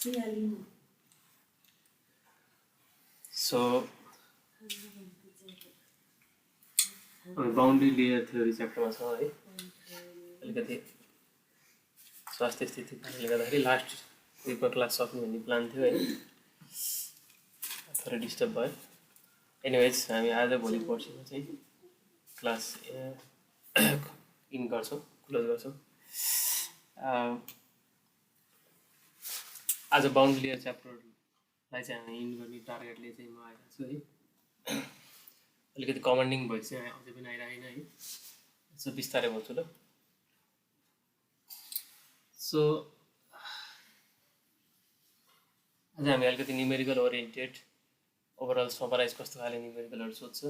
So boundary layer theory च्याप्टरमा छ है अलिकति स्वास्थ्य स्थिति कारणले गर्दाखेरि लास्ट विकको क्लास सक्ने भन्ने प्लान थियो है थोरै डिस्टर्ब भयो एनिवेज हामी आज भोलि पर्सिमा चाहिँ क्लास इन गर्छौँ क्लोज गर्छौँ आज बाउन्ड्री लेयर च्याप्टरलाई चाहिँ हामी इन गर्ने टार्गेटले चाहिँ म आएको छु है अलिकति कमान्डिङ भोइस चाहिँ अझै पनि आइरहेन है यसो बिस्तारै भन्छु ल सो आज हामी अलिकति न्युमेरिकल ओरिएन्टेड ओभरअल समराइज कस्तो खाले न्युमेरिकलहरू सोध्छ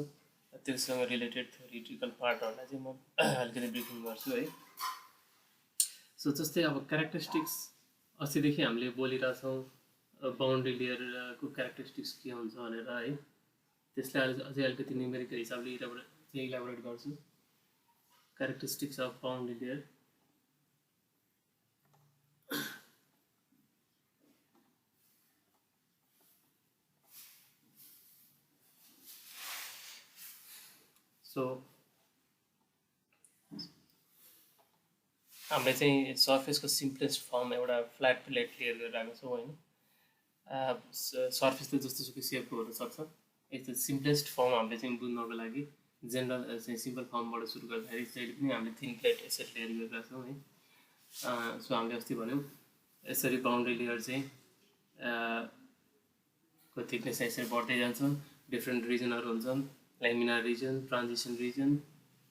त्योसँग रिलेटेड थ्योरिटिकल पार्टहरूलाई चाहिँ म अलिकति ब्रिफिङ गर्छु है सो जस्तै अब क्यारेक्टरिस्टिक्स अस्तिदेखि हामीले बोलिरहेछौँ बाउन्ड्री लेयरको क्यारेक्टरिस्टिक्स के हुन्छ भनेर है त्यसलाई अझै अलिकति न्युमेरिकल हिसाबले इलाबोरेट गर्छु characteristics of boundary layer so हामीले चाहिँ सर्फेसको सिम्पलेस्ट फर्म एउटा फ्ल्याट प्लेट क्लियर गरेर आएको छौँ होइन सर्फेस त जस्तोसुकै सेपको हुनसक्छ यस्तो सिम्पलेस्ट फर्म हामीले चाहिँ बुझ्नको लागि जेनरल चाहिँ सिम्पल फर्मबाट सुरु गर्दाखेरि जहिले पनि हामीले थिन प्लेट यसरी क्लियर गरिरहेको छौँ है सो हामीले अस्ति भन्यौँ यसरी बाउन्ड्री लेयर चाहिँ को थिकनेस यसरी बढ्दै जान्छ डिफ्रेन्ट रिजनहरू हुन्छन् लैमिनार रिजन ट्रान्जिसन रिजन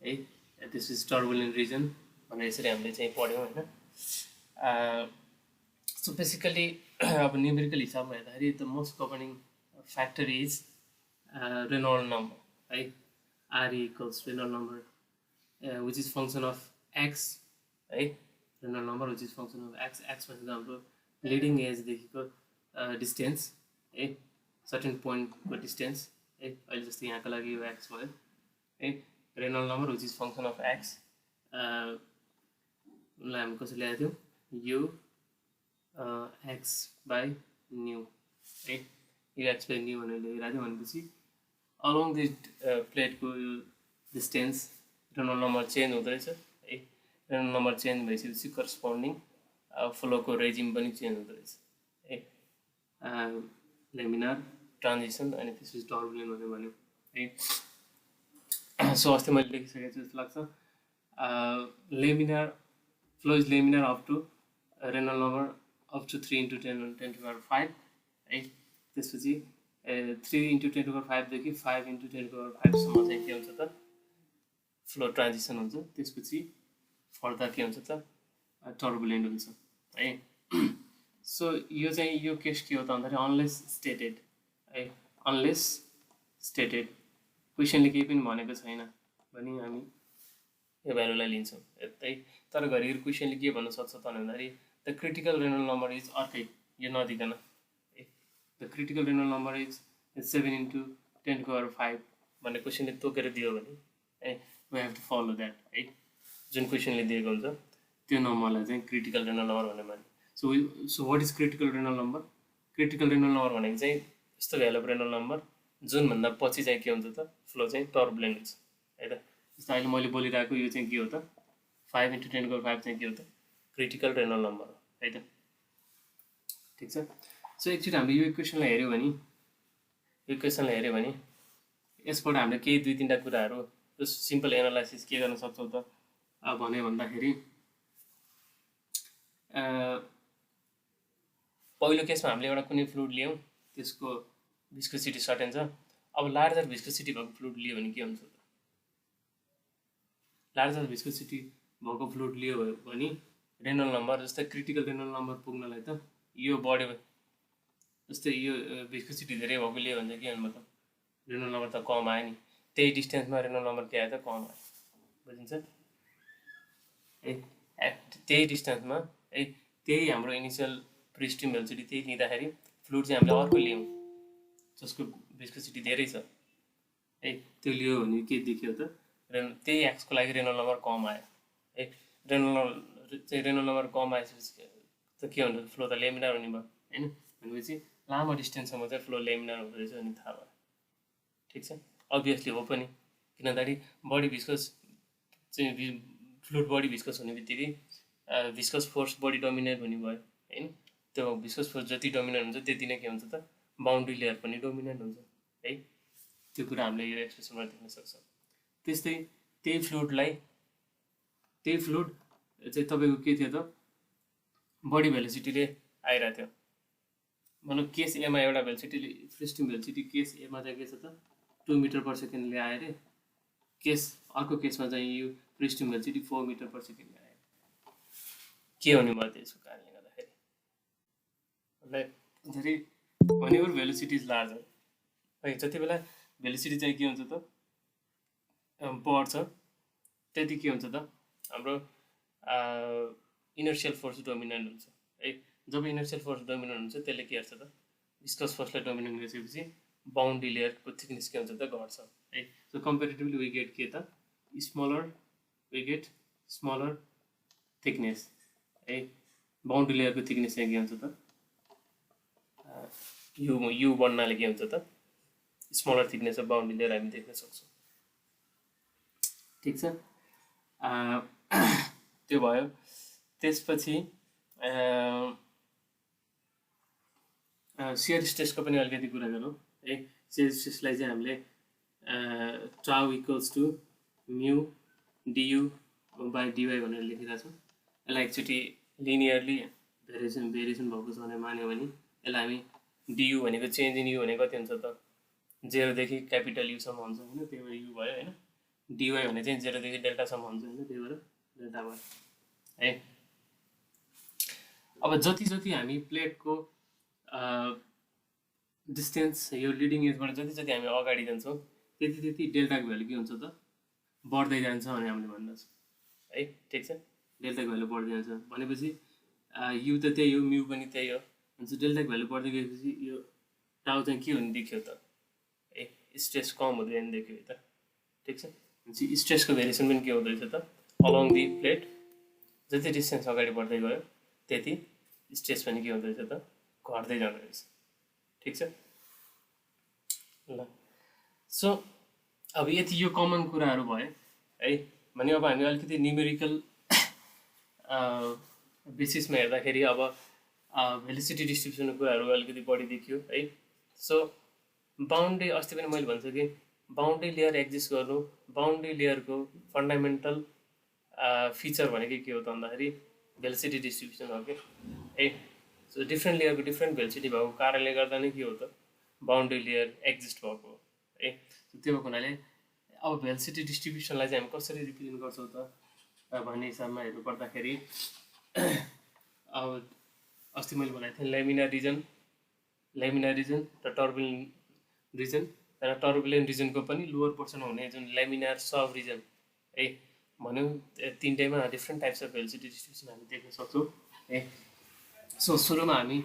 है त्यसपछि टर्बुलेन्ट रिजन भनेर यसरी हामीले चाहिँ पढ्यौँ होइन सो बेसिकली अब न्युमेरिकल हिसाबमा हेर्दाखेरि the most governing factor is Reynold number है R equals Reynold number which is function of X है Reynold number which is function of X X भनेको हाम्रो लिडिङ एजदेखिको डिस्टेन्स है सर्टेन पोइन्टको डिस्टेन्स है अहिले जस्तो यहाँको लागि यो एक्स भयो है Reynold number which is function of X उनलाई हामी कसरी ल्याएको थियौँ यु एक्स बाई न्यू है यु एक्स बाई न्यू भनेर ल्याइरहेको थियो भनेपछि अलोङ द प्लेटको डिस्टेन्स रेनॉल्ड नम्बर चेन्ज हुँदो रहेछ है रेनॉल्ड नम्बर चेन्ज भइसकेपछि करस्पोन्डिङ फ्लोको रेजिम पनि चेन्ज हुँदो रहेछ है लेमिनार ट्रान्जिसन अनि त्यसपछि टर्बुलेन्ट भनेर भन्यो है सो अस्ति मैले लेखिसकेको छु जस्तो लाग्छ laminar flow is laminar up to Reynold number up to 3 × 10⁵ है त्यसपछि 3 × 10⁵ देखि 5 × 10⁵ सम्म चाहिँ के हुन्छ त फ्लो ट्रान्जिसन हुन्छ त्यसपछि फर्दा के हुन्छ त टर्बुलेन्ट हुन्छ है सो यो चाहिँ यो केस के हो त भन्दाखेरि अनलेस स्टेटेड है अनलेस स्टेटेड क्वेसनले केही पनि भनेको छैन भने हामी यो भ्यालुलाई लिन्छौँ है तर घरिघरि क्वेसनले के भन्न सक्छ त भन्दाखेरि the critical Reynold number is अर्कै यो नदिकन है the critical Reynold number is 7 × 10⁵ भन्ने क्वेसनले तोकेर दियो भने है we have to follow that है जुन क्वेसनले दिएको हुन्छ त्यो नम्बरलाई चाहिँ क्रिटिकल रेनॉल्ड नम्बर भनेर माने so what is critical Reynold number critical Reynold number भनेको चाहिँ यस्तो भ्यालु रेनॉल्ड नम्बर जुनभन्दा पछि चाहिँ के हुन्छ त फ्लो चाहिँ टर्बुलेन्ट हुन्छ है त जस्तो अहिले मैले बोलिरहेको यो चाहिँ के हो त 5 × 10⁵ चाहिँ के हो त क्रिटिकल रेनॉल्ड नम्बर हो है त ठिक छ सो एकचोटि हामीले यो इक्वेसनलाई हेऱ्यो भने यसबाट हामीले केही 2-3टा कुराहरू जस्ट सिम्पल एनालाइसिस के गर्न सक्छौँ त भने भन्दाखेरि पहिलो केसमा हामीले एउटा कुनै फ्लुइड लियौँ त्यसको भिस्कोसिटी सर्टेन छ अब लार्जर भिस्कोसिटी भएको फ्लुइड लियो भने के हुन्छ त लार्जर भिस्कोसिटी भएको फ्लुइड लियो भने रेनॉल्ड नम्बर जस्तै क्रिटिकल रेनॉल्ड नम्बर पुग्नलाई त यो बढ्यो जस्तै यो भिस्कोसिटी धेरै भएको लियो भने चाहिँ के भन्नु त रेनॉल्ड नम्बर त कम आयो नि त्यही डिस्टेन्समा रेनॉल्ड नम्बर के आयो त कम आयो बुझिन्छ है त्यही डिस्टेन्समा है त्यही हाम्रो इनिसियल प्रिस्ट्रिम भेलोसिटी त्यही लिँदाखेरि फ्लुइड चाहिँ हामीले अर्को लियौँ जसको भिस्कोसिटी धेरै छ है त्यो लियो भने के देखियो त त्यही एक्सको लागि रेनॉल्ड नम्बर कम आयो है रेनॉल्ड नम्बर कम आएपछि त के हुन्छ फ्लो त लेमिनार हुने भयो हैन भनेपछि लामो डिस्टेन्ससम्म चाहिँ फ्लो लेमिनार हुँदो रहेछ अनि थाहा भयो ठिक छ अभियसली हो पनि किन भन्दाखेरि बडी भिस्कस चाहिँ फ्लुइड बडी भिस्कस हुने बित्तिकै भिस्कस फोर्स बडी डोमिनेट हुने भयो हैन त्यो भिस्कस फोर्स जति डोमिनेट हुन्छ त्यति नै के हुन्छ त बाउन्ड्री लेयर पनि डोमिनेट हुन्छ है त्यो कुरा हामीले यो एक्सप्रेसनमा देख्न सक्छौँ त्यस्तै त्यही फ्लुइड चाहिँ तपाईँको के थियो त बडी भेलोसिटीले आइरहेको थियो भनौँ केस एमा एउटा भेलोसिटीले फ्री स्ट्रिम भेलोसिटी केस एमा चाहिँ के छ त 2 मिटर पर सेकेन्डले आयो अरे केस अर्को केसमा चाहिँ यो free stream velocity 4 metre per सेकेन्डले आयो के हुने भयो त्यसको कारणले गर्दाखेरि धेरै whenever velocity is larger है जति बेला भेलोसिटी चाहिँ के हुन्छ त बढ्छ त्यति के हुन्छ त हाम्रो इनर्शियल फोर्स डोमिनेन्ट हुन्छ है जब इनर्शियल फोर्स डोमिनेन्ट हुन्छ त्यसले के गर्छ त विस्कस फोर्सलाई डोमिनेन्ट गरेपछि बाउन्ड्री लेयरको थिकनेस के हुन्छ त घट्छ है सो कम्पेरेटिभली वी गेट के त स्मलर थिकनेस है बाउन्ड्री लेयरको थिकनेस चाहिँ के हुन्छ त यु बन्नाले के हुन्छ त smaller thickness of boundary layer हामी देख्न सक्छौँ ठिक छ त्यो भयो त्यसपछि शियर स्ट्रेसको पनि अलिकति कुरा गरौँ है शियर स्ट्रेसलाई चाहिँ हामीले टाउ इक्वल्स टु म्यु डियु बाई डिवाई भनेर लेखिरहेको छौँ यसलाई एकचोटि लिनियरली भेरिएसन भएको छ भनेर मान्यो भने यसलाई हामी डियु भनेको चेन्ज इन यु भनेको कति हुन्छ त 0 देखि क्यापिटल युसम्म हुन्छ होइन त्यही भएर यु भयो होइन डिवाई भने चाहिँ 0 देखि डेल्टासम्म हुन्छ होइन त्यही भएर डेल्टा भयो है अब जति हामी प्लेटको डिस्टेन्स यो लिडिङ एजबाट जति हामी अगाडि जान्छौँ त्यति डेल्टाको भ्यालु के हुन्छ त बढ्दै जान्छ भने हामीले भन्दछ है ठिक छ डेल्टाको भ्यालु बढ्दै जान्छ भनेपछि यु त त्यही हो म्यु पनि त्यही हो हुन्छ डेल्टाको भ्यालु बढ्दै गएपछि यो टाउ चाहिँ के हुने देखियो त है स्ट्रेस कम हुँदै जाने देखियो त ठिक छ भनेपछि स्ट्रेसको भेरिएसन पनि के हुँदो रहेछ त अलोङ दि प्लेट जति डिस्टेन्स अगाडि बढ्दै गयो त्यति स्ट्रेस पनि के हुँदो रहेछ त घट्दै जाँदो रहेछ ठिक छ ल सो अब यति यो कमन कुराहरू भयो है भने अब हामी अलिकति न्युमेरिकल बेसिसमा हेर्दाखेरि अब भेलोसिटी डिस्ट्रिब्युसनको कुराहरू अलिकति बढी देखियो है सो बाउन्ड्री अस्ति पनि मैले भन्छु कि बाउन्ड्री लेयर एक्जिस्ट गर्नु बाउन्ड्री लेयरको फन्डामेन्टल फिचर भनेको के हो त भन्दाखेरि भेलोसिटी डिस्ट्रिब्युसन हो कि है सो डिफ्रेन्ट लेयरको डिफ्रेन्ट भेलोसिटी भएको कारणले गर्दा नै के हो त बाउन्ड्री लेयर एक्जिस्ट भएको है त्यो भएको हुनाले अब भेलोसिटी डिस्ट्रिब्युसनलाई चाहिँ हामी कसरी रिप्रेजेन्ट गर्छौँ त भन्ने हिसाबमा हेर्नु पर्दाखेरि अब अस्ति मैले भनेको थिएँ लेमिनार रिजन र टर्बुलेन्ट रिजन र टर्बुलेन्ट रिजनको पनि लोवर पोर्सनमा हुने जुन लेमिनार सब रिजन है भन्यो तीनटैमा different types of velocity distribution हामी देख्न सक्छौँ है सो सुरुमा हामी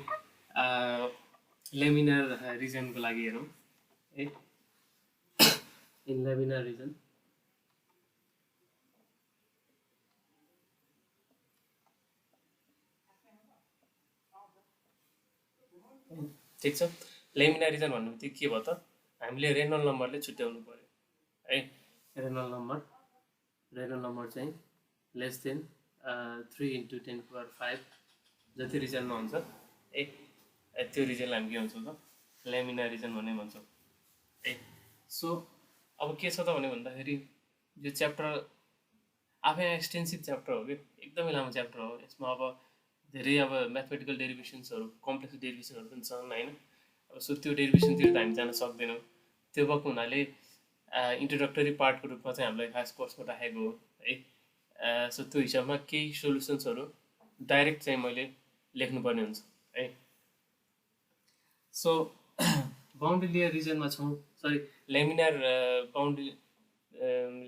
लेमिनार रिजनको लागि हेरौँ है इन लेमिनार रिजन ठिक छ लेमिनार रिजन भन्नु बित्तिकै के भयो त हामीले रेनल नम्बरले छुट्याउनु पर्यो है रेनल नम्बर चाहिँ लेस देन 3 × 10⁵ जति रिजनमा हुन्छ है त्यो रिजनलाई हामी के भन्छौँ त लेमिनार रिजन भन्ने भन्छौँ है सो अब के छ त भन्दाखेरि यो च्याप्टर आफै एक्सटेन्सिभ च्याप्टर हो कि एकदमै लामो च्याप्टर हो यसमा अब धेरै अब म्याथमेटिकल डेरिभेसन्सहरू कम्प्लेक्स डेरिभेसनहरू पनि छन् होइन अब सो त्यो डेरिभेसनतिर त हामी जान सक्दैनौँ त्यो भएको हुनाले इन्ट्रोडक्टरी पार्टको रूपमा चाहिँ हामीलाई खास कोर्समा राखेको हो है सो त्यो हिसाबमा केही सोल्युसन्सहरू डाइरेक्ट चाहिँ मैले लेख्नुपर्ने हुन्छ है सो बाउन्ड्री लेयर रिजनमा छौँ सरी लेमिनार बाउन्ड्री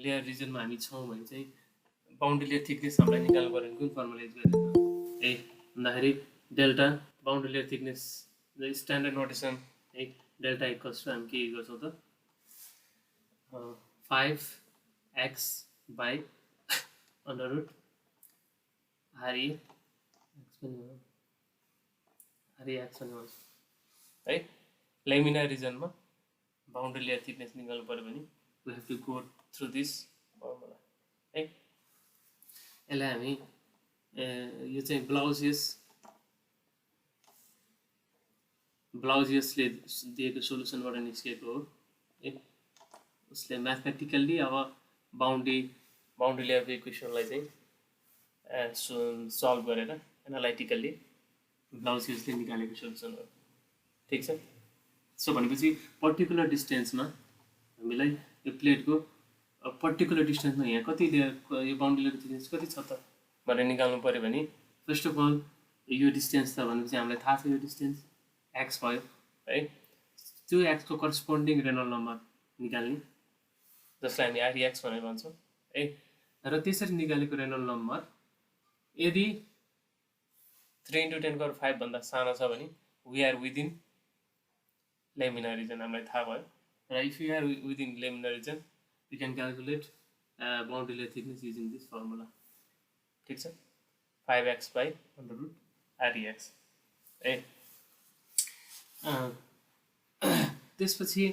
लेयर रिजनमा हामी छौँ भने चाहिँ बाउन्ड्री लेयर थिकनेस हामीलाई निकाल्नु पर्यो कुन फर्मुला युज गरेर है भन्दाखेरि delta boundary layer thickness standard notation है डेल्टा इक्वल्स टु हामी के गर्छौँ त 5x by √ RE REX भन्ने भन्छ है लेमिनार रिजनमा बाउन्ड्री लेयर थिकनेस निकाल्नु पर्यो भने we have to go through this formula है यसलाई हामी यो चाहिँ ब्लाउजियसले दिएको सोलुसनबाट निस्केको हो है उसले म्याथमेटिकल्ली अब बाउन्ड्री लेयरको इक्वेसनलाई चाहिँ सल्भ गरेर एनालाइटिकल्ली ब्लाउजियसले निकालेको सोलुसन हो ठिक छ सो भनेपछि पर्टिकुलर डिस्टेन्समा हामीलाई यो प्लेटको पर्टिकुलर डिस्टेन्समा यहाँ कति लेयर यो बाउन्ड्री लेयरको थिकनेस कति छ त भनेर निकाल्नु पर्यो भने फर्स्ट अफ अल यो डिस्टेन्स त भनेपछि हामीलाई थाहा छ यो डिस्टेन्स एक्स भयो है त्यो एक्सको करस्पोन्डिङ रेनल नम्बर निकाल्ने जसलाई हामी REX भनेर भन्छौँ है र त्यसरी निकालेको रेनल नम्बर यदि 3 × 10⁵ भन्दा सानो छ भने we are within laminar region हामीलाई थाहा भयो र if you are within laminar region you can calculate boundary layer thickness using this formula ठिक छ 5x/√REX है त्यसपछि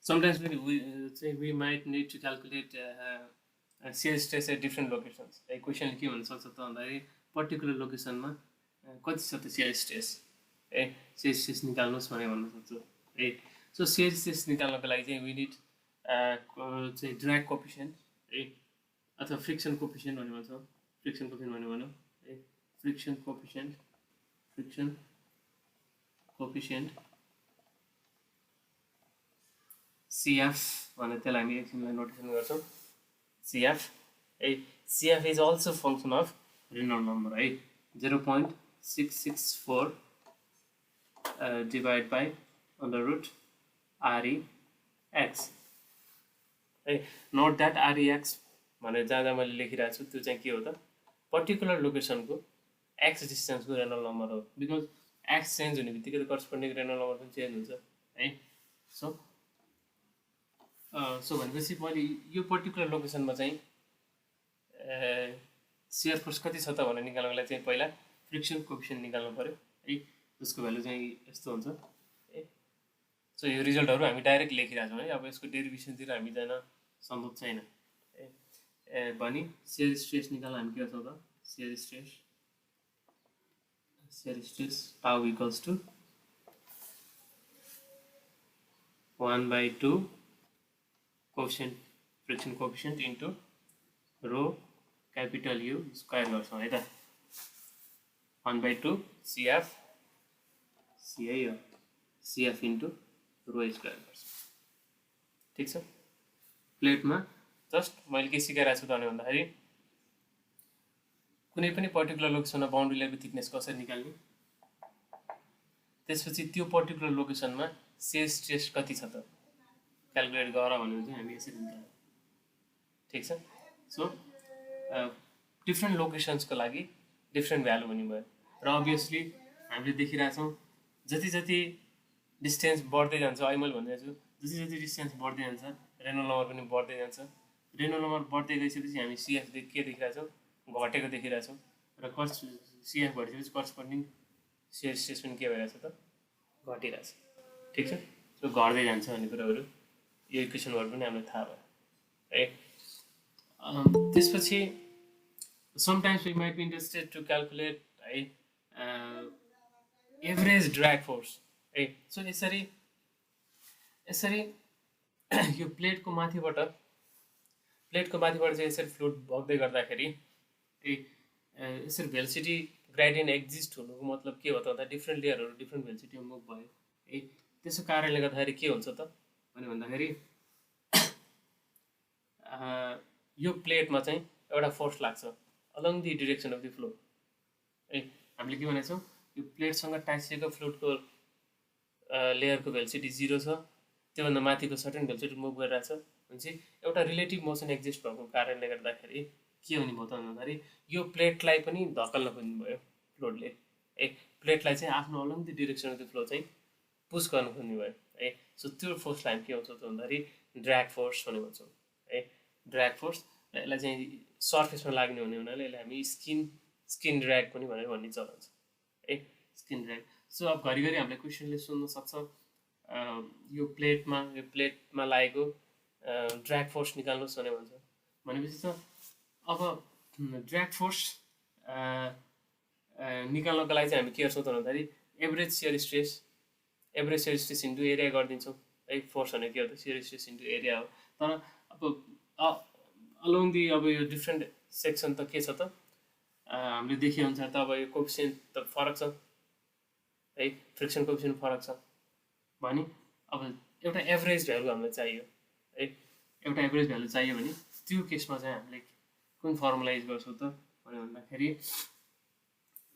sometimes we might need to calculate shear stress at different locations. Equation के भन्न सक्छ त भन्दाखेरि पर्टिकुलर लोकेसनमा कति छ त shear stress है shear stress निकाल्नुस् भनेर भन्न सक्छु है सो shear stress निकाल्नको लागि चाहिँ we need चाहिँ ड्र्याग कोएफिसिएन्ट है अथवा फ्रिक्सन कोएफिसिएन्ट भन्ने भन्छौँ फ्रिक्सन कोएफिसिएन्ट भन्ने भनौँ है फ्रिक्सन कोएफिसिएन्ट CF भनेर त्यसलाई हामी एकछिनलाई नोटेसन गर्छौँ CF है CF is also function of renal number है 0.664 डिभाइड बाई √REX है नोट द्याट REX भनेर जहाँ जहाँ मैले लेखिरहेको छु त्यो चाहिँ के हो त पर्टिकुलर लोकेसनको एक्स डिस्टेन्सको रेनल नम्बर हो बिकज एक्स चेन्ज हुने बित्तिकै त करस्पोन्डिङ रेनल नम्बर पनि चेन्ज हुन्छ है सो भनेपछि मैले यो पर्टिकुलर लोकेसनमा चाहिँ शियर फोर्स कति छ त भनेर निकाल्नको लागि चाहिँ पहिला फ्रिक्सन कोएफिसिएन्ट निकाल्नु पर्यो है जसको भ्यालु चाहिँ यस्तो हुन्छ है सो यो रिजल्टहरू हामी डाइरेक्ट लेखिरहेछौँ है अब यसको डेरिभेसनतिर हामी जान सम्भव छैन है भनी शियर स्ट्रेस निकाल्न हामी के गर्छौँ त shear stress tau equals to 1/2 friction coefficient into rho capital U square गर्छौँ है त 1/2 CF इन्टु रो स्क्वायर गर्छौँ ठिक छ प्लेटमा जस्ट मैले के सिकाइरहेको छु त भन्दाखेरि कुनै पनि पर्टिकुलर लोकेसनमा बाउन्ड्री लेयरको थिकनेस कसरी निकाल्ने त्यसपछि त्यो पर्टिकुलर लोकेसनमा शियर स्ट्रेस कति छ त क्यालकुलेट गर भनेर चाहिँ हामी यसरी निकाल्छौँ ठिक छ सो डिफ्रेन्ट लोकेसन्सको लागि डिफ्रेन्ट भ्यालु हुने भयो र अभियसली हामीले देखिरहेछौँ जति जति डिस्टेन्स बढ्दै जान्छ अहिले मैले भनिरहेको छु जति जति डिस्टेन्स बढ्दै जान्छ रेनल नम्बर पनि बढ्दै जान्छ रेनल नम्बर बढ्दै गइसकेपछि हामी CF के देखिरहेछौँ घटेको देखिरहेछौँ र CF घटिसकेपछि करस्पोन्डिङ शियर स्ट्रेस पनि के भइरहेछ त घटिरहेछ ठिक छ सो घट्दै जान्छ भन्ने कुराहरू यो इक्वेसनहरू पनि हामीलाई थाहा भयो है त्यसपछि sometimes we might be interested to calculate है एभरेज ड्र्याग फोर्स है सो यसरी यो प्लेटको माथिबाट चाहिँ यसरी फ्लुइड बग्दै गर्दाखेरि यसरी भेलोसिटी ग्रेडियन्ट एक्जिस्ट हुनुको मतलब के हो त भन्दा डिफ्रेन्ट लेयरहरू डिफ्रेन्ट भेलोसिटीमा मुभ भयो है त्यसो कारणले गर्दाखेरि के हुन्छ त भन्दाखेरि यो प्लेटमा चाहिँ एउटा फोर्स लाग्छ along the direction of the flow है हामीले के भनेको छौँ यो प्लेटसँग टाँसिएको फ्लुइडको लेयरको भेलोसिटी 0 छ त्योभन्दा माथिको सर्टेन भेलोसिटी मुभ गरिरहेछ भनेपछि एउटा रिलेटिभ मोसन एक्जिस्ट भएको कारणले गर्दाखेरि के हुने भयो त भन्दाखेरि यो प्लेटलाई पनि धक्कल्न खोज्नु भयो फ्लुइडले है प्लेटलाई चाहिँ आफ्नो along the direction of the flow चाहिँ पुस गर्न खोज्नु भयो है सो त्यो फोर्सलाई हामी के भन्छौँ त भन्दाखेरि ड्र्याग फोर्स भनेर भन्छौँ है ड्र्याग फोर्स यसलाई चाहिँ सर्फेसमा लाग्ने हुने हुनाले यसलाई हामी स्किन ड्र्याग पनि भनेर भन्ने चलन छ है, स्किन ड्र्याग। सो अब घरिघरि हामीलाई क्वेसनले सोध्न सक्छ यो प्लेटमा लागेको ड्र्याग फोर्स निकाल्नुहोस् भनेर भन्छ। भनेपछि त अब ड्र्याग फोर्स निकाल्नको लागि चाहिँ हामी के गर्छौँ त भन्दाखेरि average share stress into area गरिदिन्छौँ है। फोर्स भनेको के हो त सियर स्ट्रेस इन्टु एरिया हो। तर अब अलोङ दि अब यो डिफ्रेन्ट सेक्सन त के छ त हामीले देखेअनुसार त अब यो कोएफिसिएन्ट त फरक छ है, फ्रिक्सन कोएफिसिएन्ट फरक छ भने अब एउटा एभरेज भ्यालु हामीलाई चाहियो है, एउटा एभरेज भ्यालु चाहियो भने त्यो केसमा चाहिँ हामीले कुन फर्मुला युज गर्छौँ त भनेर भन्दाखेरि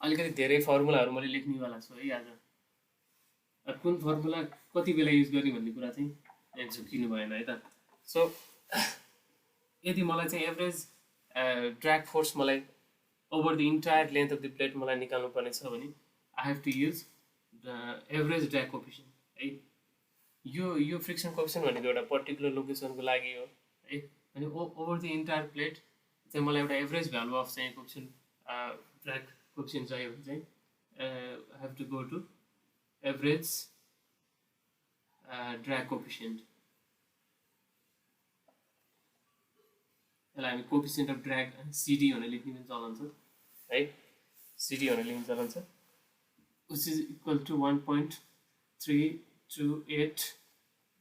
अलिकति धेरै फर्मुलाहरू मैले लेख्नेवाला छु है आज। कुन फर्मुला कति बेला युज गर्ने भन्ने कुरा चाहिँ झुकिनु भएन है त। सो यदि मलाई चाहिँ एभरेज ड्र्याग फोर्स मलाई over the entire length of the plate मलाई निकाल्नु पर्ने छ भने I have to use the average drag coefficient है। यो फ्रिक्सन कोएफिसिएन्ट भनेको एउटा पर्टिकुलर लोकेसनको लागि हो है। अनि ओभर द इन्टायर प्लेट चाहिँ मलाई एउटा एभरेज भ्यालु अफ चाहिँ कोएफिसिएन्ट ड्र्याग कोएफिसिएन्ट चाहियो भने चाहिँ I have to go to average drag coefficient. यसलाई हामी कोएफिसिएन्ट अफ ड्र्याग सिडी भनेर लेख्ने पनि चलन छ है, सिडी भनेर लेख्ने चलन छ, which is equal to 1.328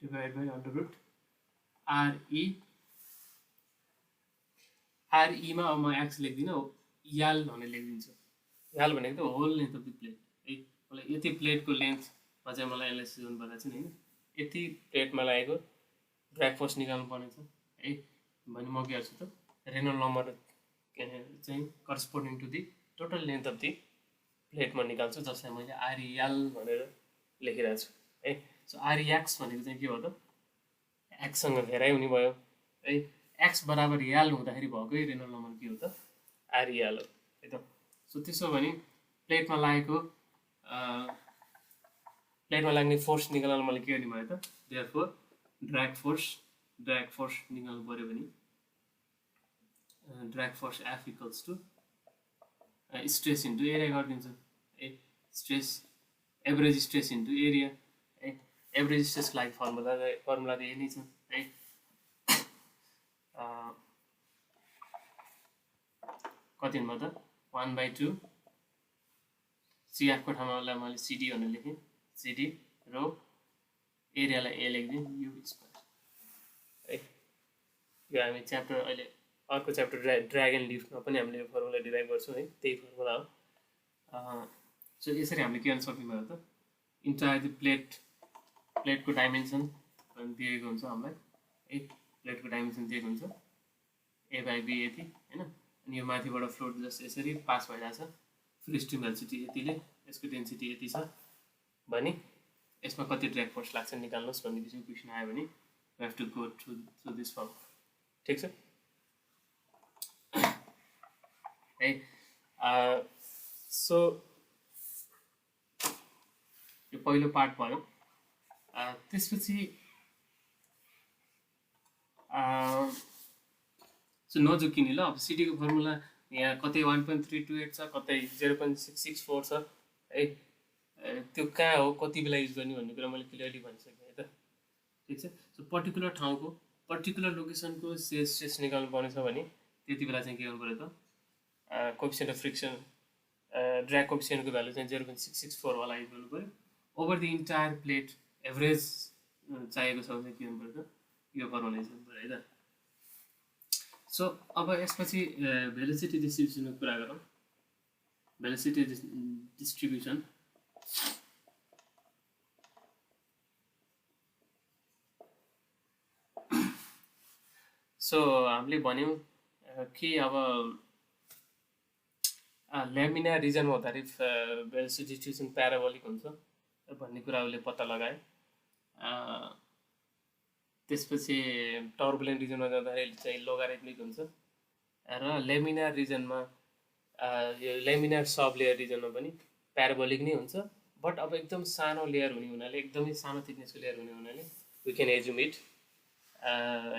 divide by under root RE. आरईमा अब म एक्स लेख्दिनँ, याल भनेर लेखिदिन्छु। याल भनेको त whole length of the plate है। मलाई यति प्लेटको लेन्थमा चाहिँ मलाई एनालाइसिस गर्नुपर्ने छ नि होइन, यति प्लेटमा लागेको ड्र्याग फोर्स निकाल्नु पर्ने छ है भने म के गर्छु त रेनल नम्बर चाहिँ corresponding to the total length of the प्लेटमा निकाल्छु, जसलाई मैले आरइएल भनेर लेखिरहेको छु है। सो आरइएक्स भनेको चाहिँ के हो त एक्ससँग घेराइ हुने भयो है। एक्स बराबर याल हुँदाखेरि भएकै रेनल नम्बर के हो त आरइएल हो है त। सो त्यसो भने प्लेटमा लाग्ने फोर्स निकाल्न मैले के गर्ने भयो त देयरफोर ड्र्याग फोर्स निकाल्नु पर्यो भने drag force F equals to stress into area गरिदिन्छु है। Stress average stress into area है। एभरेज स्ट्रेसको लागि फर्मुला त यही नै छ है। कति हुनुभयो त 1/2 सिएफको ठाउँमा मैले सिडी भनेर लेखेँ, सिडी रो एरियालाई ए लेखिदिउँ यु स्क्वायर है। यो हामी च्याप्टर अहिले अर्को च्याप्टर ड्र्याग एन्ड लिफ्टमा पनि हामीले यो फर्मुला डिराइभ गर्छौँ है, त्यही फर्मुला हो। सो यसरी हामीले के गर्न सक्ने भयो त इन्टायर द प्लेटको डाइमेन्सन दिएको हुन्छ हामीलाई है। प्लेटको डाइमेन्सन दिएको हुन्छ A/B यति होइन। अनि यो माथिबाट फ्लोट जस्ट यसरी पास भइरहेछ, फ्री स्ट्रिम भेलोसिटी यतिले, यसको डेन्सिटी यति छ भने यसमा कति ड्र्याग फोर्स लाग्छ निकाल्नुहोस् भन्ने किसिमको क्वेसन आयो भने we have to go through this form. ठिक छ है। सो यो पहिलो पार्ट भयो। त्यसपछि सो नझुकिने ल। अब सिडीको फर्मुला यहाँ कतै 1.328 छ, कतै 0.664 छ है। त्यो कहाँ हो कति बेला युज गर्ने भन्ने कुरा मैले क्लियरली भनिसकेँ है त। ठिक छ। सो पर्टिकुलर ठाउँको पर्टिकुलर लोकेसनको स्ट्रेस निकाल्नु पर्ने छ भने त्यति बेला चाहिँ के गर्नु पऱ्यो त कोएफिसिएन्ट अफ फ्रिक्सन ड्र्याग कोएफिसिएन्टको भ्यालु चाहिँ 0.664 वाला युज गर्नु पऱ्यो। Over the entire plate average चाहिएको छ भने के गर्नु पऱ्यो त यो फर्मुला युज गर्नु पऱ्यो है त। सो अब यसपछि भेलोसिटी डिस्ट्रिब्युसनको कुरा गरौँ। भेलोसिटी डिस्ट्रिब्युसन सो हामीले भन्यौँ कि अब ल्यामिनार रिजनमा हुँदाखेरि भेलोसिटी डिस्ट्रिब्युसन प्याराबोलिक हुन्छ भन्ने कुरा उसले पत्ता लगायो। त्यसपछि टर्बुलेन्ट रिजनमा जाँदाखेरि चाहिँ लोगारिथमिक हुन्छ र ल्यामिनार रिजनमा यो ल्यामिनार सब लेयर रिजनमा पनि प्याराबोलिक नै हुन्छ, बट अब एकदम सानो लेयर हुने हुनाले एकदमै सानो थिकनेसको लेयर हुने हुनाले we can assume it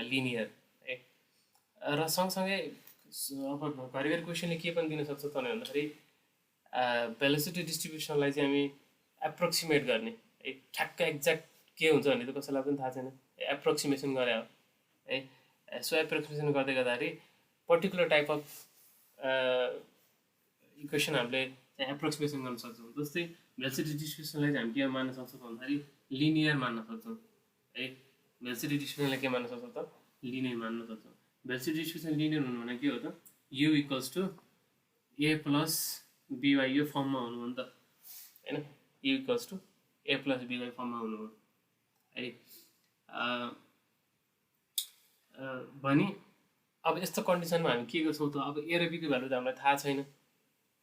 linear है। र सँगसँगै अब घरिघरि क्वेसनले के पनि दिन सक्छ त भन्दाखेरि भेलोसिटी डिस्ट्रिब्युसनलाई चाहिँ हामी एप्रोक्सिमेट गर्ने है, ठ्याक्क एक्ज्याक्ट के हुन्छ भन्ने त कसैलाई पनि थाहा छैन, एप्रोक्सिमेसन गरे हो है। सो एप्रोक्सिमेसन गर्दै गर्दाखेरि पर्टिकुलर टाइप अफ इक्वेसन हामीले चाहिँ एप्रोक्सिमेसन गर्न सक्छौँ। जस्तै भेलोसिटी डिस्ट्रिब्युसनलाई चाहिँ हामी के मान्न सक्छौँ भन्दाखेरि लिनियर मान्न सक्छौँ है। भेलोसिटी डिस्ट्रिब्युसनलाई के मान्न सक्छौँ त लिनियर मान्न सक्छौँ। भेलोसिटी डिस्ट्रिब्युसन लिनियर हुनु भने के हो त u equals to a plus b y यो फर्ममा हुनु हो नि त होइन, u equals to a plus b y फर्ममा हुनु हो है। भने अब यस्तो कन्डिसनमा हामी के गर्छौँ त अब ए र बीको भ्यालु त हामीलाई थाहा छैन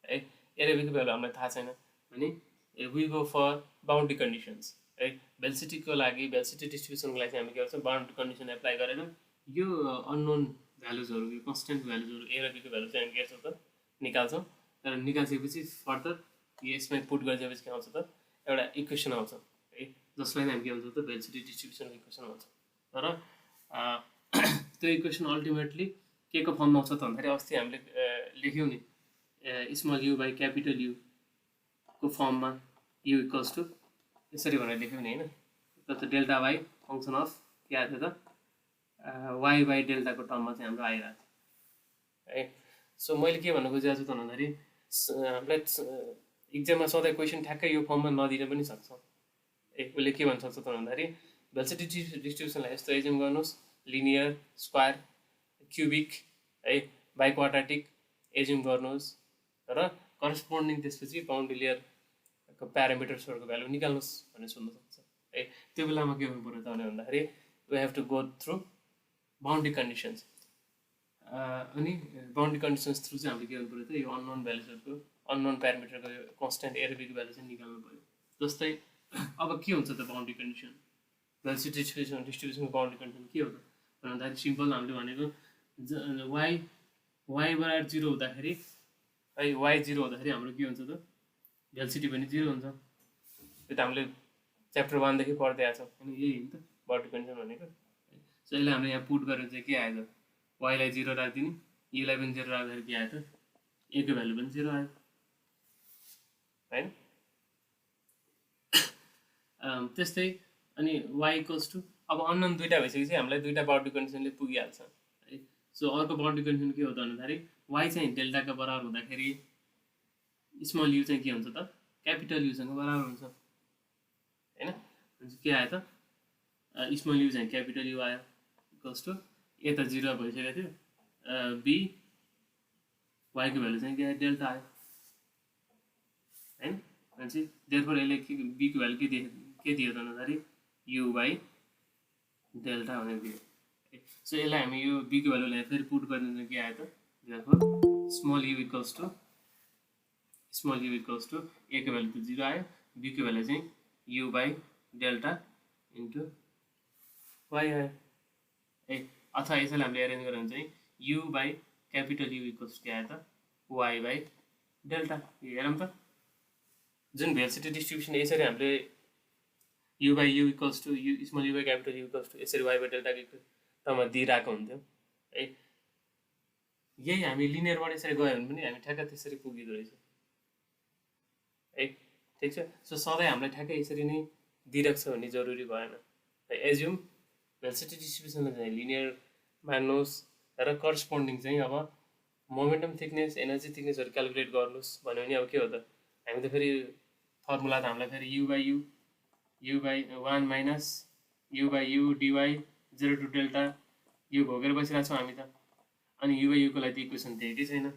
है, ए र बीको भ्यालु हामीलाई थाहा छैन भने we go for boundary conditions है। भेलोसिटीको लागि भेलोसिटी डिस्ट्रिब्युसनको लागि चाहिँ हामी के गर्छौँ बाउन्ड्री कन्डिसन एप्लाई गरेर यो अननोन भ्यालुजहरू यो कन्सटेन्ट भ्यालुजहरू ए र बीको भ्यालु चाहिँ हामी के गर्छौँ त निकाल्छौँ। तर निकाल्सकेपछि फर्दर यसमा पुट गरिसकेपछि के आउँछ त एउटा इक्वेसन आउँछ है, जसलाई हामी के भन्छौँ त भेलोसिटी डिस्ट्रिब्युसनको इक्वेसन आउँछ। तर त्यो इक्वेसन अल्टिमेटली के को फर्ममा आउँछ त भन्दाखेरि अस्ति हामीले लेख्यौँ नि small u by capital you को फर्ममा यु इक्वल्स टु यसरी भनेर लेख्यौँ नि होइन, त डेल्टा वाई फङ्सन अफ के आएको थियो त वाई बाई डेल्टाको टर्ममा चाहिँ हाम्रो आइरहेको थियो है। सो मैले के भन्न खोजिरहेको छु त भन्दाखेरि हामीलाई इक्जाममा सधैँ क्वेसन ठ्याक्कै यो फर्ममा नदिन पनि सक्छ है। उसले के भन्न सक्छ त भन्दाखेरि भेलोसिटी डिस्ट्रिब्युसनलाई यस्तो एज्युम गर्नुहोस् लिनियर स्क्वायर क्युबिक है बाई क्वाड्रेटिक एज्युम गर्नुहोस् र करस्पोन्डिङ त्यसपछि बाउन्ड्री लेयरको प्यारामिटर्सहरूको भ्यालु निकाल्नुहोस् भनेर सोध्न सक्छ है। त्यो बेलामा के गर्नु पऱ्यो त भन्दाखेरि we have to go through boundary conditions अनि बाउन्ड्री कन्डिसन्स थ्रु चाहिँ हामीले के गर्नु पऱ्यो त यो अननोन भ्यालुजहरूको अननोन प्यारामिटरको यो कन्सटेन्ट ए र बीको भ्यालु चाहिँ निकाल्नु पऱ्यो। जस्तै अब के हुन्छ त बाउन्ड्री कन्डिसन भेलोसिटी डिस्ट्रिब्युसनको बाउन्ड्री कन्डिसन के हो त भन्दाखेरि सिम्पल हामीले भनेको वाई बराबर 0 हुँदाखेरि है वाई 0 हुँदाखेरि हाम्रो के हुन्छ त भेलोसिटी पनि 0 हुन्छ। त्यो त हामीले च्याप्टर 1 देखि पढ्दै आएको छौँ होइन, यही हो नि त बाउन्ड्री कन्डिसन भनेको। सो यसलाई हामीले यहाँ पुट गरेर चाहिँ के आयो त वाईलाई 0 राखिदिने युलाई पनि 0 राख्दाखेरि के आयो त ए को भ्यालु पनि 0 आयो होइन। त्यस्तै अनि वाई इक्वल्स टु अब अननोन दुईवटा भइसकेपछि हामीलाई दुईवटा बाउन्ड्री कन्डिसनले पुगिहाल्छ है। सो अर्को बाउन्ड्री कन्डिसन के हो त भन्दाखेरि वाई चाहिँ डेल्टाको बराबर हुँदाखेरि स्मल यु चाहिँ के हुन्छ त क्यापिटल युसँग बराबर हुन्छ होइन। के आयो त स्मल यु चाहिँ क्यापिटल यु आयो इक्वल्स टु ए त 0 भइसकेको थियो बी वाईको भ्यालु चाहिँ के आयो डेल्टा आयो होइन। भनेपछि देयरफोर यसले बीको भ्यालु के दियो त भन्दाखेरि यु बाई डेल्टा भनेर दियो। सो यसलाई हामी यो बीको भ्यालुलाई फेरि पुट गरिदिँदा के आयो त therefore small U equals to A को भ्यालु त 0 आयो बीको भ्यालु चाहिँ U by delta into Y आयो है। अथवा यसैले हामीले एरेन्ज गऱ्यो भने चाहिँ U by capital you equals के आयो त वाई बाई डेल्टा। हेरौँ त जुन भेलोसिटी डिस्ट्रिब्युसन यसरी हामीले u by u equals to u small u by capital you equals to यसरी वाई बाई डेल्टाको टर्ममा दिइरहेको हुन्थ्यो है। यही हामी लिनियरबाट यसरी गयो भने पनि हामी ठ्याक्क त्यसरी पुगिँदो रहेछ है। ठिक छ। सो सधैँ हामीलाई ठ्याक्कै यसरी नै दिइरहेको छ भन्ने जरुरी भएन है। एज्युम भेलोसिटी डिस्ट्रिब्युसनलाई चाहिँ लिनियर मान्नुहोस् र करस्पोन्डिङ चाहिँ अब मोमेन्टम थिकनेस एनर्जी थिकनेसहरू क्यालकुलेट गर्नुहोस् भन्यो भने अब के हो त हामी त फेरि फर्मुला त हामीलाई फेरि u by 1 minus u by u d y 0 to delta u भोगेर बसिरहेको छौँ हामी त। अनि यु बाई युको लागि त इक्वेसन दिएकै छैन,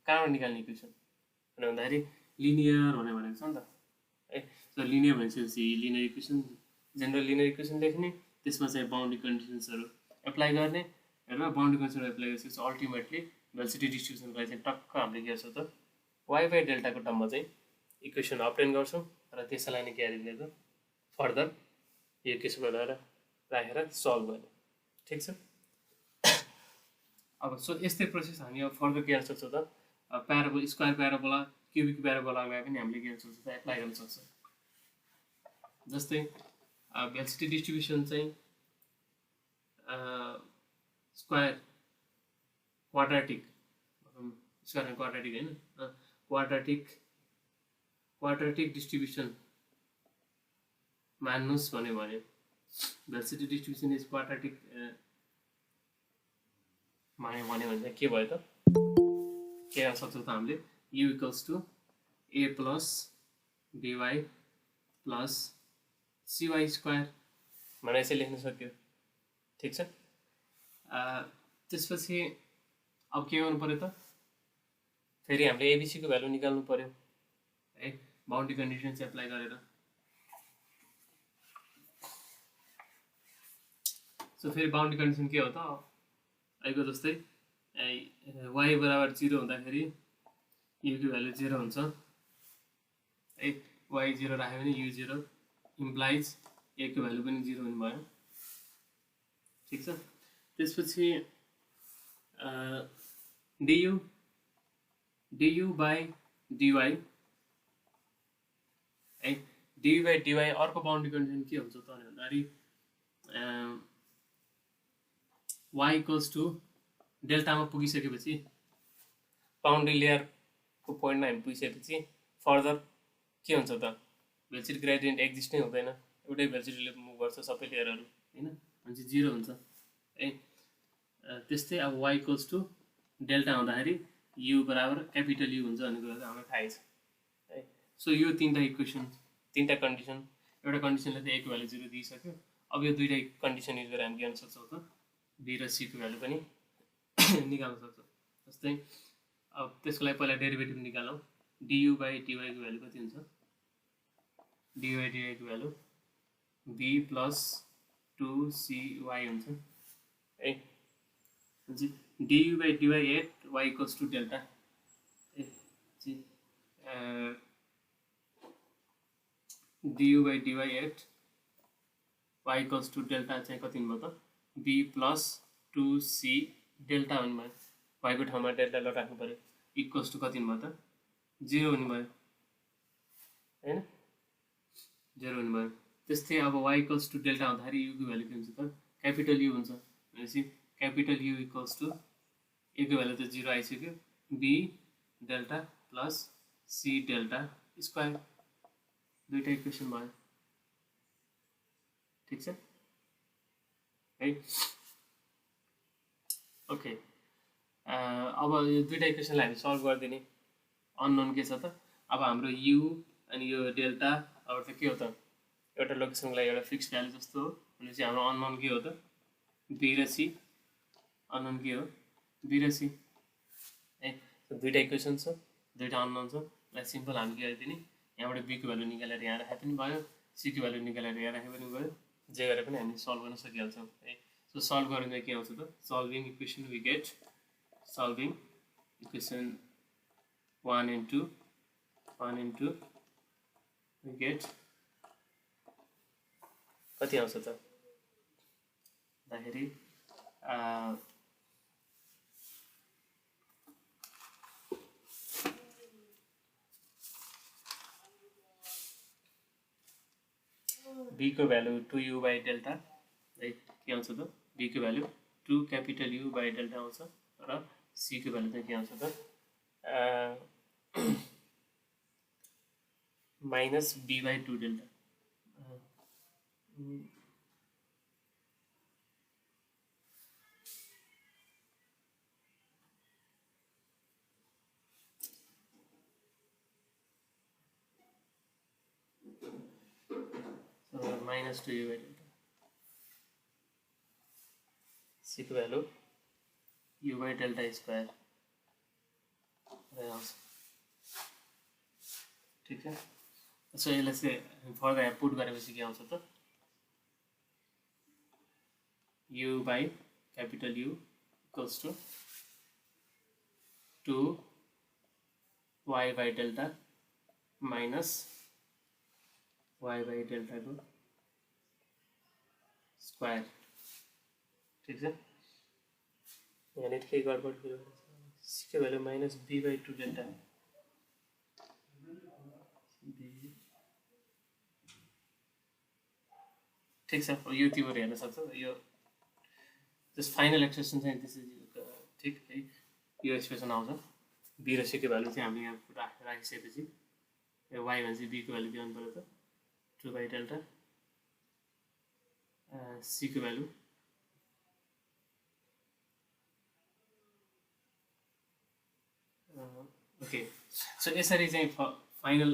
कहाँबाट निकाल्ने इक्वेसन भनेर भन्दाखेरि लिनियर भनेको छ नि त है। सो लिनियर भनिसकेपछि linear equation general linear equation लेख्ने त्यसमा चाहिँ बाउन्ड्री कन्डिसन्सहरू एप्लाई गर्ने र बाउन्ड्री कन्डिसनहरू एप्लाई गरेपछि अल्टिमेटली भेलोसिटी डिस्ट्रिब्युसनलाई चाहिँ टक्क हामीले के गर्छौँ त वाई बाई डेल्टाको टर्ममा चाहिँ इक्वेसन अप्टेन गर्छौँ र त्यसैलाई नै के गरिदिने त फर्दर यो इक्वेसनहरू राखेर सल्भ गर्ने। ठिक छ। अब सो यस्तै प्रोसेस हामी अब फर्दर के गर्न सक्छौँ त प्याराबोला स्क्वायर प्याराबोला क्युबिक प्याराबोलालाई पनि हामीले के गर्न सक्छौँ त एप्लाई गर्न सक्छौँ। जस्तै भेलोसिटी डिस्ट्रिब्युसन चाहिँ स्क्वायर क्वाड्रेटिक स्क्वायर क्वाड्रेटिक हैन क्वाड्रेटिक डिस्ट्रिब्युसन मान्नुस् भन्यो भने भेलोसिटी डिस्ट्रिब्युसन इज क्वाड्रेटिक भन्यो भने के भयो त के गर्न सक्छौँ त हामीले u equals to a plus dy plus cy square भनेर यसरी लेख्न सक्यो ठिक छ त्यसपछि अब के गर्नु पर्यो त फेरि हामीले एबीसी को भ्यालु निकाल्नु पर्यो है बाउन्ड्री कन्डिसन्स एप्लाई गरेर सो फेरि बाउन्ड्री कन्डिसन के हो त अहिले जस्तै y बराबर 0 हुँदाखेरि u को भ्यालु 0 हुन्छ है y 0 राख्यो भने u 0 इम्प्लाइज a को भ्यालु पनि 0 हुनु भयो ठीक छ त्यसपछि du by dy है du by dy अर्को बाउन्ड्री कन्डिसन के हुन्छ त भन्दाखेरि y इक्वल्स टु डेल्टामा पुगिसकेपछि बाउन्ड्री लेयरको पोइन्टमा हामी पुगिसकेपछि फर्दर के हुन्छ त भेलोसिटी ग्रेडियन्ट एक्जिस्ट नै हुँदैन एउटै भेलोसिटीले मुभ गर्छ सबै लेयरहरू हैन भनेपछि 0 हुन्छ है त्यस्तै अब y इक्वल्स टु डेल्टा हुँदाखेरि u बराबर क्यापिटल U हुन्छ भन्ने कुरा चाहिँ हामीलाई थाहै छ है सो यो तीनटा इक्वेसन तीनटा कन्डिसन एउटा कन्डिसनले त a को भ्यालु 0 दिइसक्यो अब यो दुईटा कन्डिसन युज गरेर हामी के गर्न सक्छौँ त b र c को भ्यालु पनि निकाल्न सक्छौँ जस्तै अब त्यसको लागि पहिला डेरिभेटिभ निकालौँ du by dy को भ्यालु कति हुन्छ du by dy को भ्यालु b प्लस 2cy हुन्छ है du by dy at y equals to delta du by dy at y equals to delta चाहिँ कति हुनु भयो त b प्लस 2c डेल्टा हुनु भयो y को ठाउँमा डेल्टा ल राख्नु पर्यो इक्वल्स टु कति हुनु भयो त 0 हुनु भयो हैन 0 हुनु भयो त्यस्तै अब y इक्वल्स टु डेल्टा हुँदाखेरि u को भ्यालु के हुन्छ त क्यापिटल U हुन्छ भनेपछि capital U equals to a को भ्यालु त 0 आइसक्यो b delta plus c delta square दुईटा इक्वेसन भयो ठीक छ है ओके अब यो दुईटा इक्वेसनलाई हामी सल्भ गरिदिने अननोन के छ त अब हाम्रो u अनि यो डेल्टा अब त के हो त एउटा लोकेसनको लागि एउटा फिक्स भ्यालु जस्तो हो भनेपछि हाम्रो अननोन के हो त b र c अननोन के हो b र c है दुईटा इक्वेसन छ दुईटा अननोन छ लाइक सिम्पल हामी के गरिदिने यहाँबाट b को भ्यालु निकालेर यहाँ राखे पनि भयो c को भ्यालु निकालेर यहाँ राखे पनि भयो जे गरे पनि हामी सल्भ गर्न सकिहाल्छौँ है सो सल्भ गरिँदा के आउँछ त solving equation we get solving equation 1 and 2 we get कति आउँछ त भन्दाखेरि b को भ्यालु 2u by delta है के आउँछ त b को value 2 capital U by delta आउँछ र c को भ्यालु चाहिँ के आउँछ त minus b by 2 delta minus 2u by delta c को value u by delta square ठीक है सो यसलाई चाहिँ फर्दर पुट गरेपछि के आउँछ त u by capital U equals to 2y by delta minus y by delta को स्क्वायर ठीक छ यानी के गडबड के c को value minus b by 2 delta ठीक छ यो तिम्रो हेर्न सक्छौ यो जस्ट फाइनल एक्सप्रेसन चाहिँ त्यसै ठीक है यो एक्सप्रेसन आउँछ बी र सीको भ्यालु चाहिँ हामीले यहाँ राखिसकेपछि वाई भनेपछि बीको भ्यालु के आउनु पर्यो त 2 बाई डेल्टा सीको भ्यालु ओके सो यसरी चाहिँ फाइनल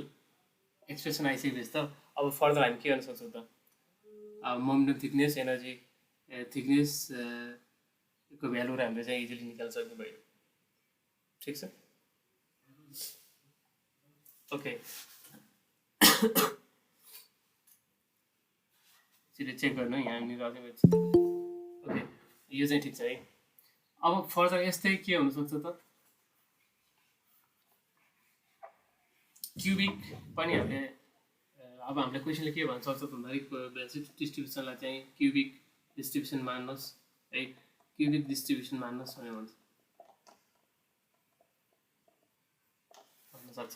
एक्सप्रेसन आइसकेपछि त अब फर्दर हामी के गर्न सक्छौँ त मोमेन्टम थिकनेस एनर्जी थिकनेस को भ्यालुहरू हामीले चाहिँ इजिली निकाल्न सक्ने भयो ठिक छ ओके यसरी चेक गर्नु यहाँनिर अझै ओके यो चाहिँ ठिक छ है अब फर्दर यस्तै के हुनसक्छ त क्युबिक पनि हामीले अब हामीले क्वेसनले के भन्न सक्छ भन्दाखेरि बेसिक डिस्ट्रिब्युसनलाई चाहिँ क्युबिक डिस्ट्रिब्युसन मान्नुहोस् है क्युबिक डिस्ट्रिब्युसन मान्नुहोस् भनेर भन्न सक्छ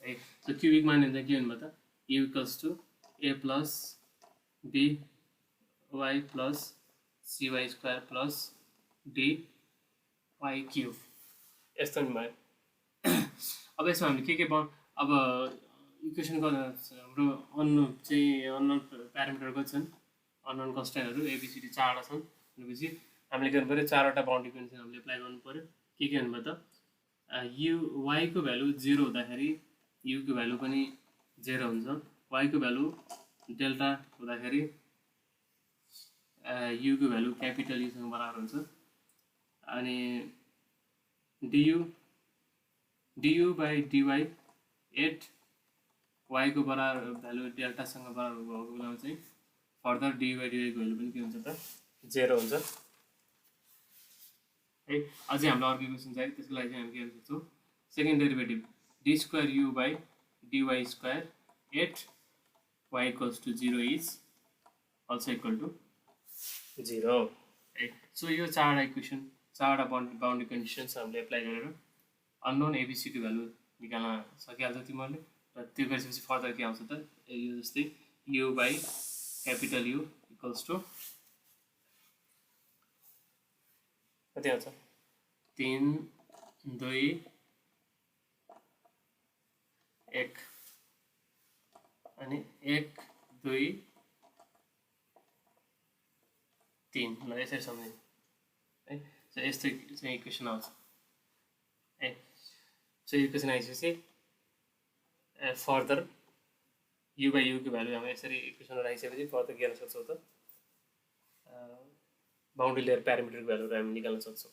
है सो क्युबिक मान्यो भने के भन्नु त u equals to a plus b y plus cy square plus d y cube यस्तो नि भयो अब यसमा हामीले के अब इक्वेसनको हाम्रो अननोन चाहिँ अननोन प्यारामिटरको छन् अननोन कन्स्ट्यान्टहरू एबिसिडी 4वटा छन् भनेपछि हामीले गर्नु पऱ्यो 4वटा बाउन्ड्री कन्डिसन हामीले एप्लाई गर्नु पऱ्यो के भन्नुभयो त यु वाईको भ्यालु 0 हुँदाखेरि युको भ्यालु पनि 0 हुन्छ वाईको भ्यालु डेल्टा हुँदाखेरि युको भ्यालु क्यापिटल युसँग बराबर हुन्छ अनि du by dy एट वाईको बराबर भ्यालु डेल्टासँग बराबर भएको बेलामा चाहिँ फर्दर dy by dy को भ्यालु पनि के हुन्छ त 0 हुन्छ है अझै हामीलाई अर्को इक्वेसन चाहियो त्यसको लागि चाहिँ हामी के गर्न सक्छौँ second derivative d square u by dy square at y equals to 0 is also equal to 0 है सो यो 4वटा इक्वेसन 4वटा बाउन्ड्री कन्डिसन्स हामीले एप्लाई गरेर अननोन एबिसीको भ्यालु निकाल्न सकिहाल्छ तिमीहरूले र त्यो गरिसकेपछि फर्दर के आउँछ त यो जस्तै u by capital you equals to कति आउँछ 3 2 1 अनि 1 2 3 ल यसरी सम्झिनु है सो यस्तो चाहिँ इक्वेसन आउँछ है सो इक्वेसन आइसकेपछि further you by UCO value हामी यसरी इक्वेसन राखिसकेपछि फर्दर के गर्न सक्छौँ त बाउन्ड्री लेयर प्यारामिटरको भ्यालुहरू हामी निकाल्न सक्छौँ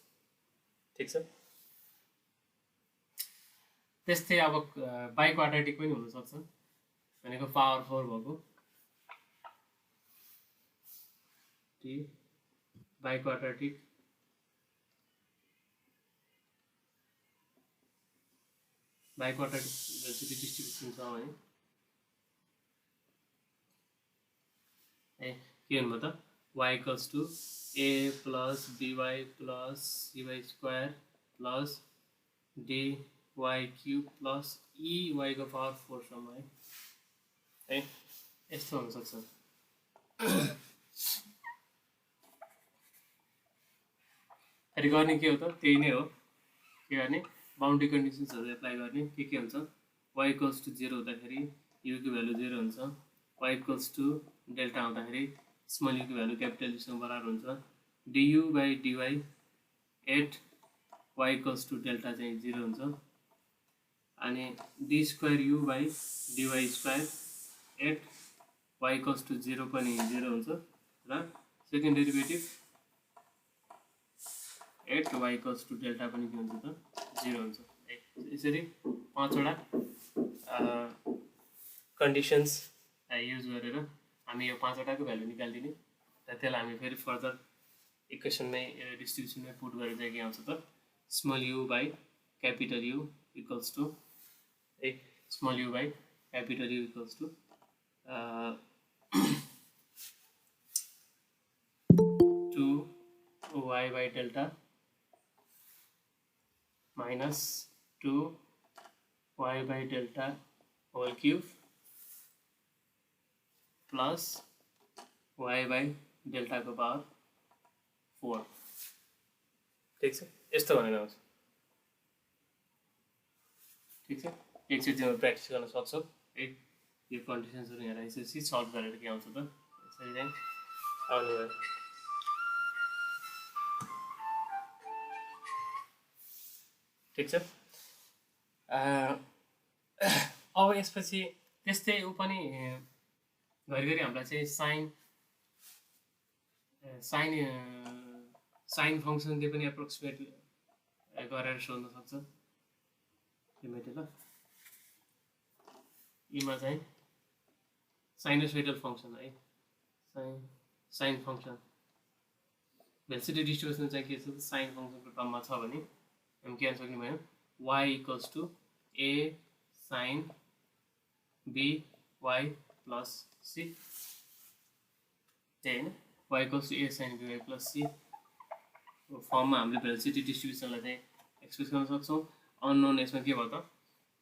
ठिक छ त्यस्तै अब बाई क्वाड्रेटिक पनि हुनसक्छ भनेको पावर 4 भएको t by quadratic by quadratic density distribution छ भने के भन्नुभयो त y equals to a plus by plus cy square plus dy cube plus ey को पावर 4 सम्म है यस्तो हुनसक्छ फेरि गर्ने के हो त त्यही नै हो के गर्ने बाउन्ड्री कन्डिसन्सहरू एप्लाई गर्ने के हुन्छ y इक्वल्स टु 0 हुँदाखेरि युको भ्यालु 0 हुन्छ y इक्वल्स टु डेल्टा हुँदाखेरि स्मल युको भ्यालु क्यापिटल युसँग बराबर हुन्छ du by dy at y equals to delta चाहिँ 0 हुन्छ अनि d square u by dy square at y equals to 0 पनि 0 हुन्छ र second derivative at y equals to delta पनि के हुन्छ त 0 हुन्छ यसरी 5वटा कन्डिसन्स युज गरेर हामी यो 5वटाको भ्यालु निकालिदिने र त्यसलाई हामी फेरि फर्दर इक्वेसनमै डिस्ट्रिब्युसनमै पुट गरेर चाहिँ के आउँछ त small u by capital you equals to small u by capital you equals to 2y by delta minus 2y by delta whole cube plus y by delta को पावर 4 ठिक छ, यस्तो भनेर आउँछ। ठिक छ, एकचोटि तिमीहरू प्र्याक्टिस गर्न सक्छौ है। यो कन्डिसन्सहरू यहाँ राखेपछि सल्भ गरेर के आउँछ त यसरी चाहिँ आउने भयो। ठिक छ, अब यसपछि त्यस्तै ऊ पनि घरिघरि हामीलाई चाहिँ साइन फङ्सनले पनि एप्रोक्सिमेट गरेर सोध्न सक्छ। यो मेटे ल यीमा चाहिँ साइनोसोइडल फङ्सन है, साइन फङ्सन भेलोसिटी डिस्ट्रिब्युसन चाहिँ के छ त साइन फङ्सनको टर्ममा छ भने हामी के गर्न सक्ने भयो y equals to a sine b y plus c त्यही होइन, y equals to a sine b y plus c फर्ममा हामीले भेलोसिटी डिस्ट्रिब्युसनलाई चाहिँ एक्सप्रेस गर्न सक्छौँ। अननोन यसमा के भयो त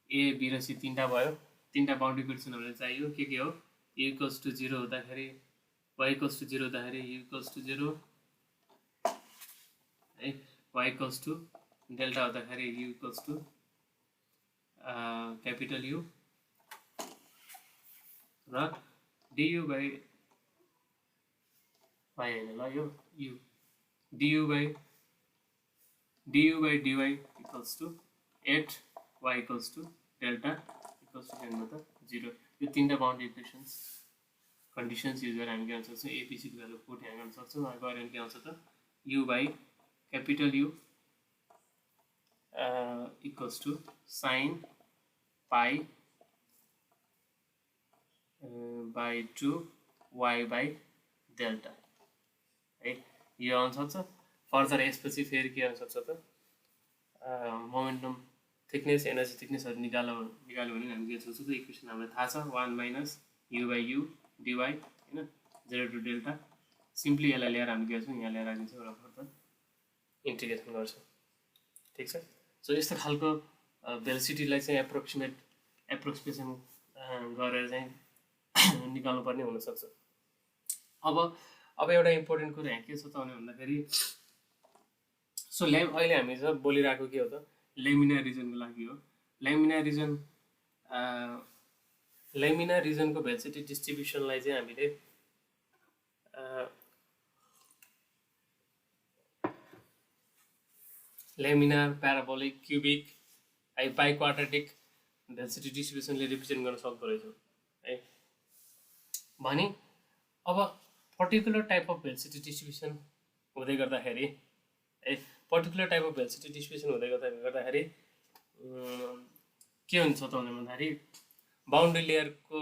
a b र c तीनटा भयो, तीनटा बाउन्ड्री कन्डिसन हामीलाई चाहियो। के हो a इक्वल्स टु 0 हुँदाखेरि y इक्वल्स टु 0 हुँदाखेरि u इक्वल्स टु 0 है, y इक्वल्स टु डेल्टा हुँदाखेरि u equals to capital U र du बाई y होइन ल यो u du by dy equals to 8 y equals to delta equals to 0। यो तीनटा बाउन्ड्री इक्वेसन्स कन्डिसन्स युज गरेर हामी के गर्न सक्छौँ एपिसीको भ्यालु पुट यहाँ गर्न सक्छौँ। गऱ्यो भने के आउँछ त u by capital U equals to sine pi by 2 y by delta है, यो आउन सक्छ। फर्दर यसपछि फेरि के आउन सक्छ त मोमेन्टम थिकनेस एनर्जी थिकनेसहरू निकाल्यो भने हामी के सक्छौँ त इक्वेसन हामीलाई थाहा छ 1 minus u by u dy होइन 0 टु डेल्टा। सिम्पली यसलाई ल्याएर हामी के गर्छौँ यहाँ ल्याएर राखिदिन्छौँ र फर्दर इन्टिग्रेसन गर्छौँ। ठिक छ, सो यस्तो खालको भेलोसिटीलाई चाहिँ एप्रोक्सिमेसन गरेर चाहिँ निकाल्नु पर्ने हुनसक्छ। अब एउटा इम्पोर्टेन्ट कुरा यहाँ के छ त भन्दाखेरि सो अहिले हामी चाहिँ बोलिरहेको के हो त लेमिनार रिजनको लागि हो। लेमिनार रिजनको भेलोसिटी डिस्ट्रिब्युसनलाई चाहिँ हामीले लेमिनार प्याराबोलिक क्युबिक है बाई क्वाड्रेटिक भेलोसिटी डिस्ट्रिब्युसनले रिप्रेजेन्ट गर्न सक्दो रहेछौँ है। भने अब particular type of velocity distribution हुँदै गर्दाखेरि है particular type of velocity distribution हुँदै गर्दाखेरि के हुन्छ त भन्दाखेरि बाउन्ड्री लेयरको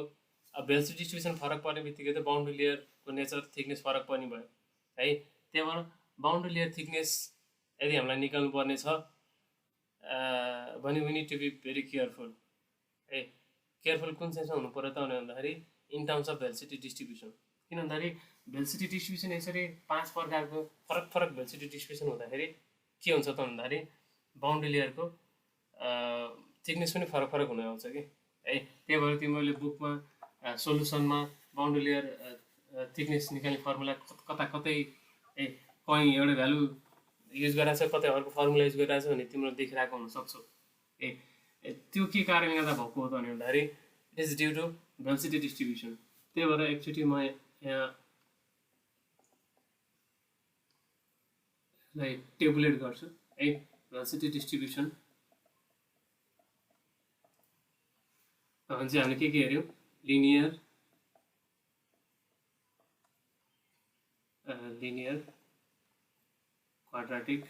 भेलोसिटी डिस्ट्रिब्युसन फरक पर्ने बित्तिकै त बाउन्ड्री लेयरको नेचर थिकनेस फरक पनि भयो है। त्यही भएर बाउन्ड्री लेयर थिकनेस यदि हामीलाई निकाल्नु पर्ने छ भने we need to be very careful है। केयरफुल कुन चाहिँ हुनु पर्यो त भन्दाखेरि in terms of velocity distribution. किन भन्दाखेरि भेलोसिटी डिस्ट्रिब्युसन यसरी 5 प्रकारको फरक भेलोसिटी डिस्ट्रिब्युसन हुँदाखेरि के हुन्छ त भन्दाखेरि बाउन्ड्री लेयरको थिकनेस पनि फरक हुन आउँछ कि है। त्यही भएर तिमीहरूले बुकमा सोलुसनमा बाउन्ड्री लेयर थिकनेस निकाल्ने फर्मुला कतै है कहीँ एउटा भ्यालु युज गरिरहेको छ कतै अर्को फर्मुला युज गरिरहेको छ भने तिम्रो देखिरहेको हुनसक्छौ ए त्यो के कारणले गर्दा भएको हो त भन्दाखेरि it is due to velocity distribution. त्यही भएर एकचोटि म यहाँ टेबुलेट गर्छु है भेलोसिटी डिस्ट्रिब्युसन भने चाहिँ हामीले के हेऱ्यौँ linear quadratic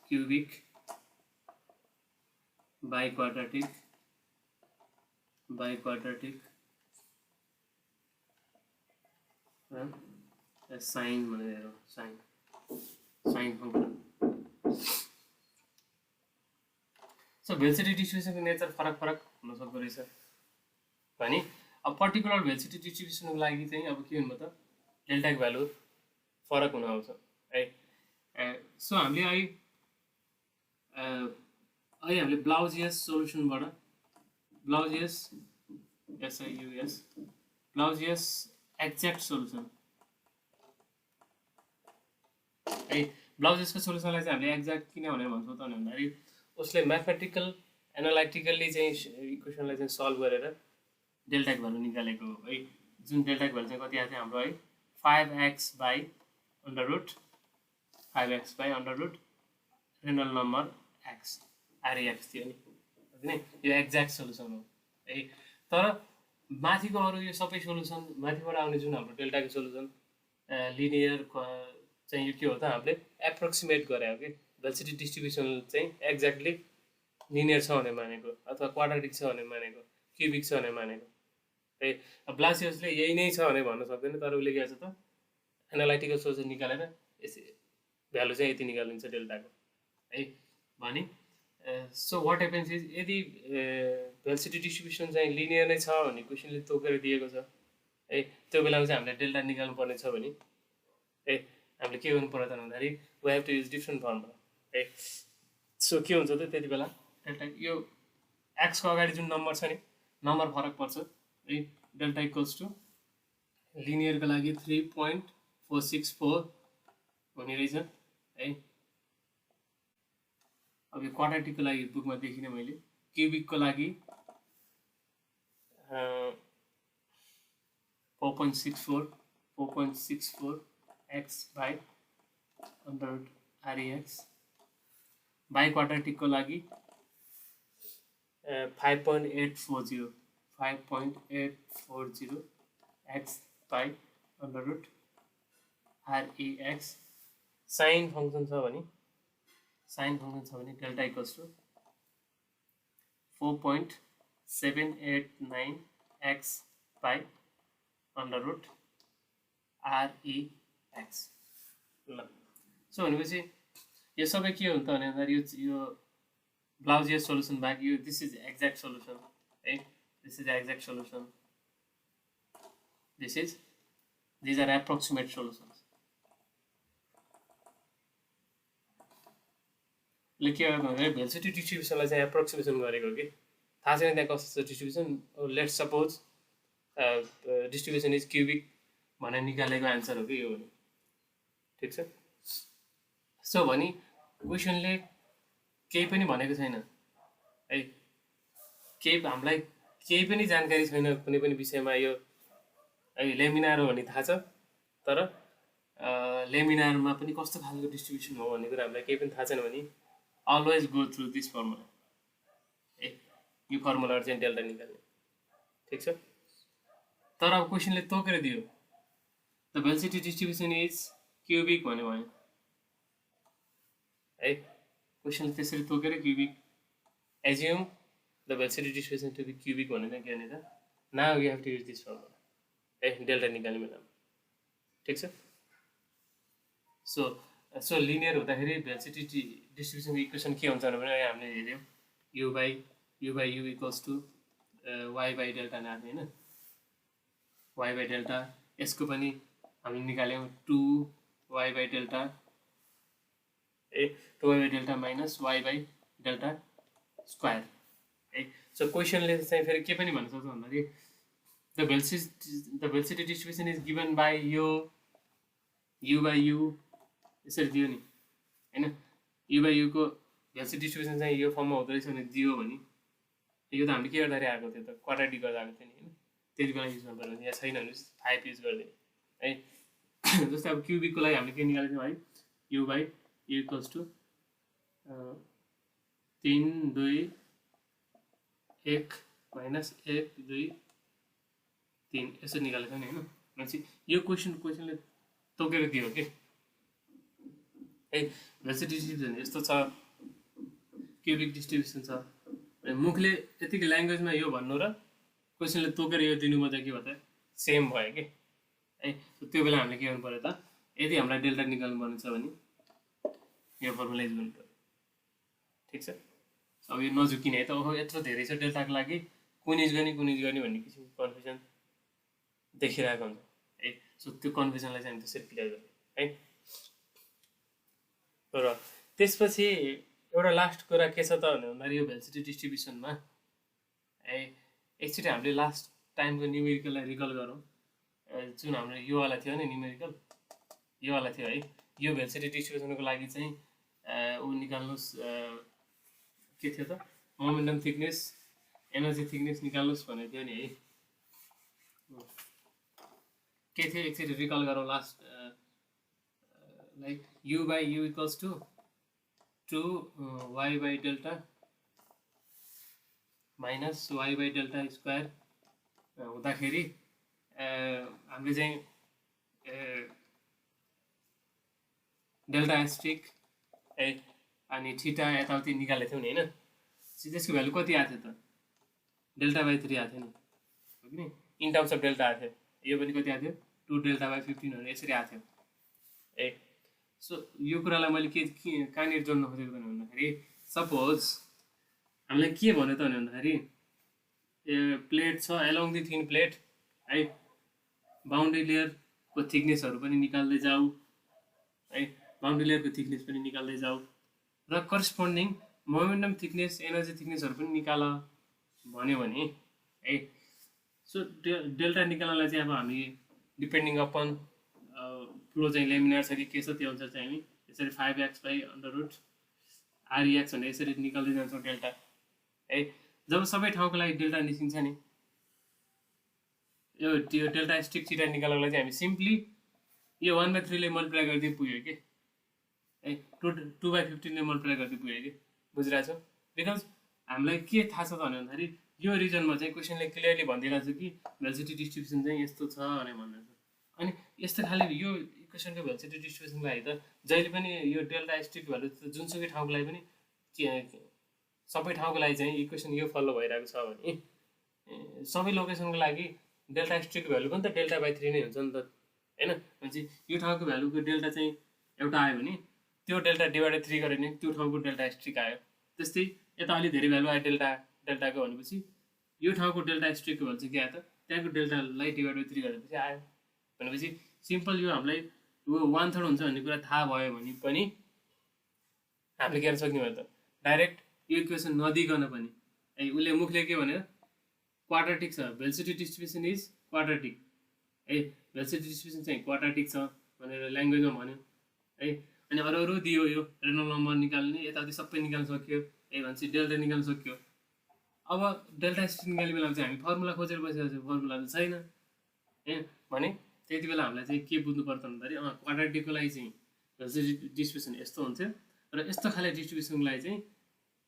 cubic biquadratic sine भनेर हेरौँ साइन फङ्सन। सो भेलोसिटी डिस्ट्रिब्युसनको नेचर फरक हुन सक्दो रहेछ भने अब पर्टिकुलर भेलोसिटी डिस्ट्रिब्युसनको लागि चाहिँ अब के हुनु त डेल्टाको भ्यालु फरक हुन आउँछ है। सो हामीले हामीले ब्लाउजियस सोल्युसनबाट ब्लाउजियस एक्ज्याक्ट सोल्युसन है। ब्लाउजेसको सोल्युसनलाई चाहिँ हामीले एक्ज्याक्ट किन भनेर भन्छौँ त भन्दाखेरि उसले म्याथमेटिकल एनालाइटिकल्ली चाहिँ इक्वेसनलाई चाहिँ सल्भ गरेर डेल्टाको भ्यालु निकालेको हो है। जुन डेल्टाको भ्यालु चाहिँ कति आएको थियो हाम्रो है 5x by under root Reynolds number x RX थियो नि होइन। यो एक्ज्याक्ट सोल्युसन हो है। तर माथिको अरू यो सबै सोल्युसन माथिबाट आउने जुन हाम्रो डेल्टाको सोल्युसन लिनियर चाहिँ यो के हो त हामीले एप्रोक्सिमेट गरे हो कि डेन्सिटी डिस्ट्रिब्युसन चाहिँ एक्ज्याक्टली लिनियर छ भनेर मानेको अथवा क्वाड्रेटिक छ भनेर मानेको क्युबिक छ भनेर मानेको है। ब्लासियसले यही नै छ भनेर भन्न सक्दैन, तर उसले के गर्छ त एनालाइटिकल सोल्युसन निकालेर यसै भ्यालु चाहिँ यति निकालिन्छ डेल्टाको है भने। सो वाट हेपन्स इज यदि डेन्सिटी डिस्ट्रिब्युसन चाहिँ लिनियर नै छ भने क्वेसनले तोकेर दिएको छ है, त्यो बेलामा चाहिँ हामीले डेल्टा निकाल्नु पर्ने छ भने है हामीले के गर्नु पर्यो त भन्दाखेरि we have to use different formula है। सो के हुन्छ त त्यति बेला डेल्टा यो एक्सको अगाडि जुन नम्बर छ नि नम्बर फरक पर्छ है। डेल्टा इक्वल्स टु लिनियरको लागि 3.464 हुने रहेछ है। अब यो क्वाड्रेटिकको लागि बुकमा देखिनँ मैले, क्युबिकको लागि 4.64 x by under root Rx, by क्वाड्रेटिकको लागि 5.840 x by under root Rx. Sine function छ भने delta equals to 4.789 x by under root Rx. ल सो भनेपछि यो सबै के हो त भन्दाखेरि यो ब्लाउजियस सोल्युसन बाहेक यो दिस इज एक्ज्याक्ट सोल्युसन है। This is exact solution, these are approximate solutions. ले के गर्नु भने भेल्सिटी डिस्ट्रिब्युसनलाई चाहिँ एप्रोक्सिमेसन गरेको कि थाहा छैन त्यहाँ कस्तो छ distribution. Let's suppose distribution is cubic भनेर निकालेको एन्सर हो कि यो भने, ठिक छ। सो भने क्वेसनले केही पनि भनेको छैन है, केही हामीलाई केही पनि जानकारी छैन कुनै पनि विषयमा। यो है लेमिनार हो भन्ने थाहा छ, तर लेमिनारमा पनि कस्तो खालको डिस्ट्रिब्युसन हो भन्ने कुरा हामीलाई केही पनि थाहा छैन भने always go through this formula है। यो फर्मुलाबाट चाहिँ डेल्टा निकाल्ने, ठिक छ। तर अब क्वेसनले तोकेर दियो the velocity distribution is cubic भन्यो है। क्वेसनले त्यसरी तोकेर cubic assume the velocity distribution to be cubic भनेर के भने त now you have to use this formula है डेल्टा निकाल्ने बेलामा, ठिक छ। सो लिनियर हुँदाखेरि भेल्सिटी डिस्ट्रिब्युसनको इक्वेसन के हुन्छ भने हामीले हेऱ्यौँ u by u equals to y by delta नाम होइन। वाइ बाई डेल्टा यसको पनि हामीले निकाल्यौँ 2y by delta 2y by delta minus y by delta square है। सो क्वेसनले चाहिँ फेरि के पनि भन्न सक्छ भन्दाखेरि the velocity distribution is given by यो यु बाई यु यसरी दियो नि होइन। यु बाई युको भेल्सिटी डिस्ट्रिब्युसन चाहिँ यो फर्ममा हुँदो रहेछ भने दियो भने यो त हामीले के गर्दाखेरि आएको थियो त क्वाड्रेटिक गर्दा आएको थियो नि होइन। त्यति बेला युज गर्नु पर्यो, यहाँ छैन भने 5 युज गरिदिने है। जस्तै अब क्युबिकको लागि हामीले के निकालेको थियौँ है u by u equals to 3 2 1 minus 1 2 3 यसरी निकालेको नि होइन। भनेपछि यो क्वेसनले तोकेर दियो कि है भेल्सिटी डिस्ट्रिब्युसन यस्तो छ, क्युबिक डिस्ट्रिब्युसन छ। मुखले यतिकै ल्याङ्ग्वेजमा यो भन्नु र क्वेसनले तोकेर यो दिनुमा चाहिँ के भयो त सेम भयो कि है। त्यो बेला हामीले के गर्नु पर्यो त यदि हामीलाई डेल्टा निकाल्नु पर्ने छ भने यो फर्मुला युज गर्नु पर्यो, ठिक छ। अब यो नझुकिने है त ओहो यत्रो धेरै छ डेल्टाको लागि कुन युज गर्ने भन्ने किसिमको कन्फ्युजन देखिरहेको हुन्छ है। सो त्यो कन्फ्युजनलाई चाहिँ हामी त्यसरी क्लियर गर्ने है। र त्यसपछि एउटा लास्ट कुरा के छ त भन्दाखेरि यो भेल्सिटी डिस्ट्रिब्युसनमा है एकचोटि हामीले लास्ट टाइमको न्युमेरिकललाई रिकल गरौँ। जुन हाम्रो योवाला थियो नि न्युमेरिकल योवाला थियो है। यो भेलोसिटी डिस्ट्रिब्युसनको लागि चाहिँ ऊ निकाल्नुहोस् के थियो त मोमेन्टम थिकनेस एनर्जी थिकनेस निकाल्नुहोस् भनेको थियो नि है के थियो एकचोटि रिकल गरौँ last like u by u equals to 2 y by delta minus y by delta square हुँदाखेरि हामीले चाहिँ डेल्टा एस्ट्रिक है अनि थीटा यताउति निकालेको थियौँ नि हैन त्यसको भ्यालु कति आएको थियो त डेल्टा बाई 3 आएको थियो नि हो कि नि इन टर्म्स अफ डेल्टा आएको थियो यो पनि कति आएको थियो 2 डेल्टा बाई 15 भनेर यसरी आएको थियो ए सो यो कुरालाई मैले के कहाँनिर जोड्न खोजेको त भन्दाखेरि सपोज हामीलाई के भन्यो त भन्दाखेरि प्लेट छ एलोङ द थिन प्लेट है बाउन्ड्री लेयरको थिकनेसहरू पनि निकाल्दै जाऊ है बाउन्ड्री लेयरको थिकनेस पनि निकाल्दै जाऊ र करस्पोन्डिङ मोमेन्टम थिकनेस एनर्जी थिकनेसहरू पनि निकाल भन्यो भने है सो डेल्टा निकाल्नलाई चाहिँ अब हामी डिपेन्डिङ अपन फ्लो चाहिँ लेमिनार छ कि के छ त्यो अनुसार चाहिँ हामी यसरी 5x by under root REX भनेर यसरी निकाल्दै जान्छौँ डेल्टा है जब सबै ठाउँको लागि डेल्टा निस्किन्छ नि यो डेल्टा स्ट्रिक थीटा निकाल्नको लागि चाहिँ हामी सिम्पली यो 1/3 ले मल्टिप्लाई गर्दै पुग्यो कि है 2/15 ले मल्टिप्लाई गर्दै पुग्यो कि बुझिरहेको छ बिकज हामीलाई के थाहा छ त भन्दाखेरि यो रिजनमा चाहिँ क्वेसनले क्लियरली भनिदिएको छ कि भेलोसिटी डिस्ट्रिब्युसन चाहिँ यस्तो छ भनेर भन्दैछ अनि यस्तो खाले यो इक्वेसनको भेलोसिटी डिस्ट्रिब्युसनको लागि त जहिले पनि यो डेल्टा स्ट्रिक भ्यालु जुनसुकै ठाउँको लागि पनि सबै ठाउँको लागि चाहिँ इक्वेसन यो फलो भइरहेको छ भने सबै लोकेसनको लागि डेल्टा स्ट्रिकको भ्यालु पनि त डेल्टा बाई 3 नै हुन्छ नि त हैन भनेपछि यो ठाउँको भ्यालुको डेल्टा चाहिँ एउटा आयो भने त्यो डेल्टा डिभाइडेड 3 गऱ्यो भने त्यो ठाउँको डेल्टा स्ट्रिक आयो त्यस्तै यता अलि धेरै भ्यालु आयो डेल्टाको भनेपछि यो ठाउँको डेल्टा स्ट्रिकको भ्यालु चाहिँ के आयो त त्यहाँको डेल्टालाई डिभाइडेड 3 गरेपछि आयो भनेपछि सिम्पल यो हामीलाई यो 1/3 हुन्छ भन्ने कुरा थाहा भयो भने पनि हामीले गर्न सक्ने भयो त डाइरेक्ट यो इक्वेसन नदिकन पनि है उसले मुखले के भन्यो क्वाड्रेटिक छ भेलोसिटी डिस्ट्रिब्युसन इज क्वाड्रेटिक है भेलोसिटी डिस्ट्रिब्युसन चाहिँ क्वाड्रेटिक छ भनेर ल्याङ्ग्वेजमा भन्यो है अनि अरू दियो यो रेनोल्ड नम्बर निकाल्ने यताउति सबै निकाल्न सक्यो है भनेपछि डेल्टा निकाल्न सक्यो अब डेल्टा स्ट्रिक निकाल्ने बेलामा चाहिँ हामी फर्मुला खोजेर बसेको छ फर्मुला त छैन है भने त्यति बेला हामीलाई चाहिँ के बुझ्नु पर्छ भन्दाखेरि क्वाड्रेटिकको लागि चाहिँ भेलोसिटी डिस्ट्रिब्युसन यस्तो हुन्थ्यो र यस्तो खाले डिस्ट्रिब्युसनको लागि चाहिँ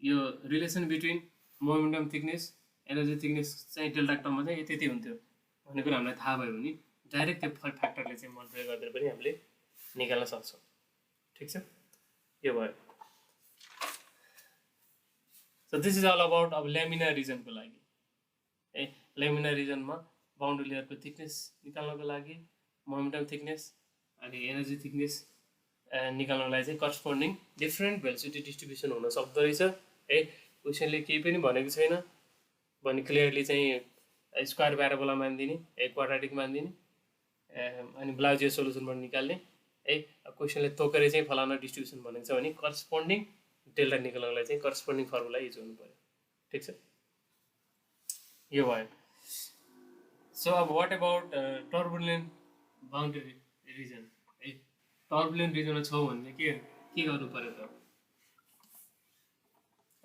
यो relation between momentum thickness energy thickness चाहिँ डेल्टा टर्ममा चाहिँ यति हुन्थ्यो भन्ने कुरा हामीलाई थाहा भयो भने डाइरेक्ट त्यो फ्याक्टरले चाहिँ मल्टिप्लाई गरेर पनि हामीले निकाल्न सक्छौँ ठिक छ यो भयो so this is all about अब लेमिनार रिजनको लागि है लेमिनार रिजनमा बाउन्ड्री लेयरको थिकनेस निकाल्नको लागि मोमेन्टम थिकनेस अनि एनर्जी थिकनेस निकाल्नलाई चाहिँ करस्पोन्डिङ डिफ्रेन्ट भेलोसिटी डिस्ट्रिब्युसन हुन सक्दो रहेछ है क्वेसनले केही पनि भनेको छैन भने क्लियरली चाहिँ स्क्वायर प्याराबोला मानिदिने है क्वाड्रेटिक मानिदिने अनि ब्लाउजियर सोल्युसनबाट निकाल्ने है क्वेसनले तोकेर चाहिँ फलाना डिस्ट्रिब्युसन भनेको छ भने करस्पोन्डिङ डेल्टा निकाल्नलाई चाहिँ करस्पोन्डिङ फर्मुला युज गर्नु पर्यो ठिक छ यो भयो सो अब what about turbulent boundary region है टर्बुलेन्ट रिजनमा छौँ भने के गर्नु पर्यो त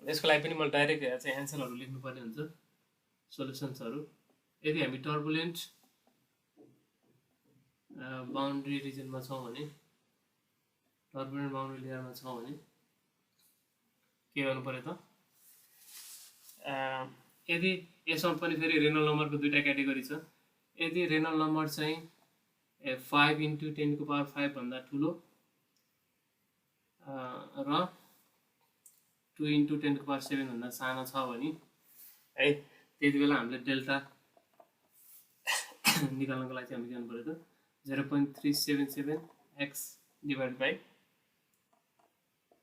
यसको लागि पनि मैले डाइरेक्ट चाहिँ एन्सरहरू लेख्नुपर्ने हुन्छ सोल्युसन्सहरू यदि हामी टर्बुलेन्ट बाउन्ड्री रिजनमा छौँ भने टर्बुलेन्ट बाउन्ड्री लेयरमा छौँ भने के गर्नु पर्यो त यदि यसमा पनि फेरि रेनोल्ड नम्बरको दुईवटा क्याटेगोरी छ यदि रेनोल्ड नम्बर चाहिँ 5 × 10⁵ भन्दा ठुलो र 2 × 10⁷ भन्दा सानो छ भने है त्यति बेला हामीले डेल्टा निकाल्नको लागि चाहिँ हामी के गर्नु पर्यो त 0.377x डिभाइड बाई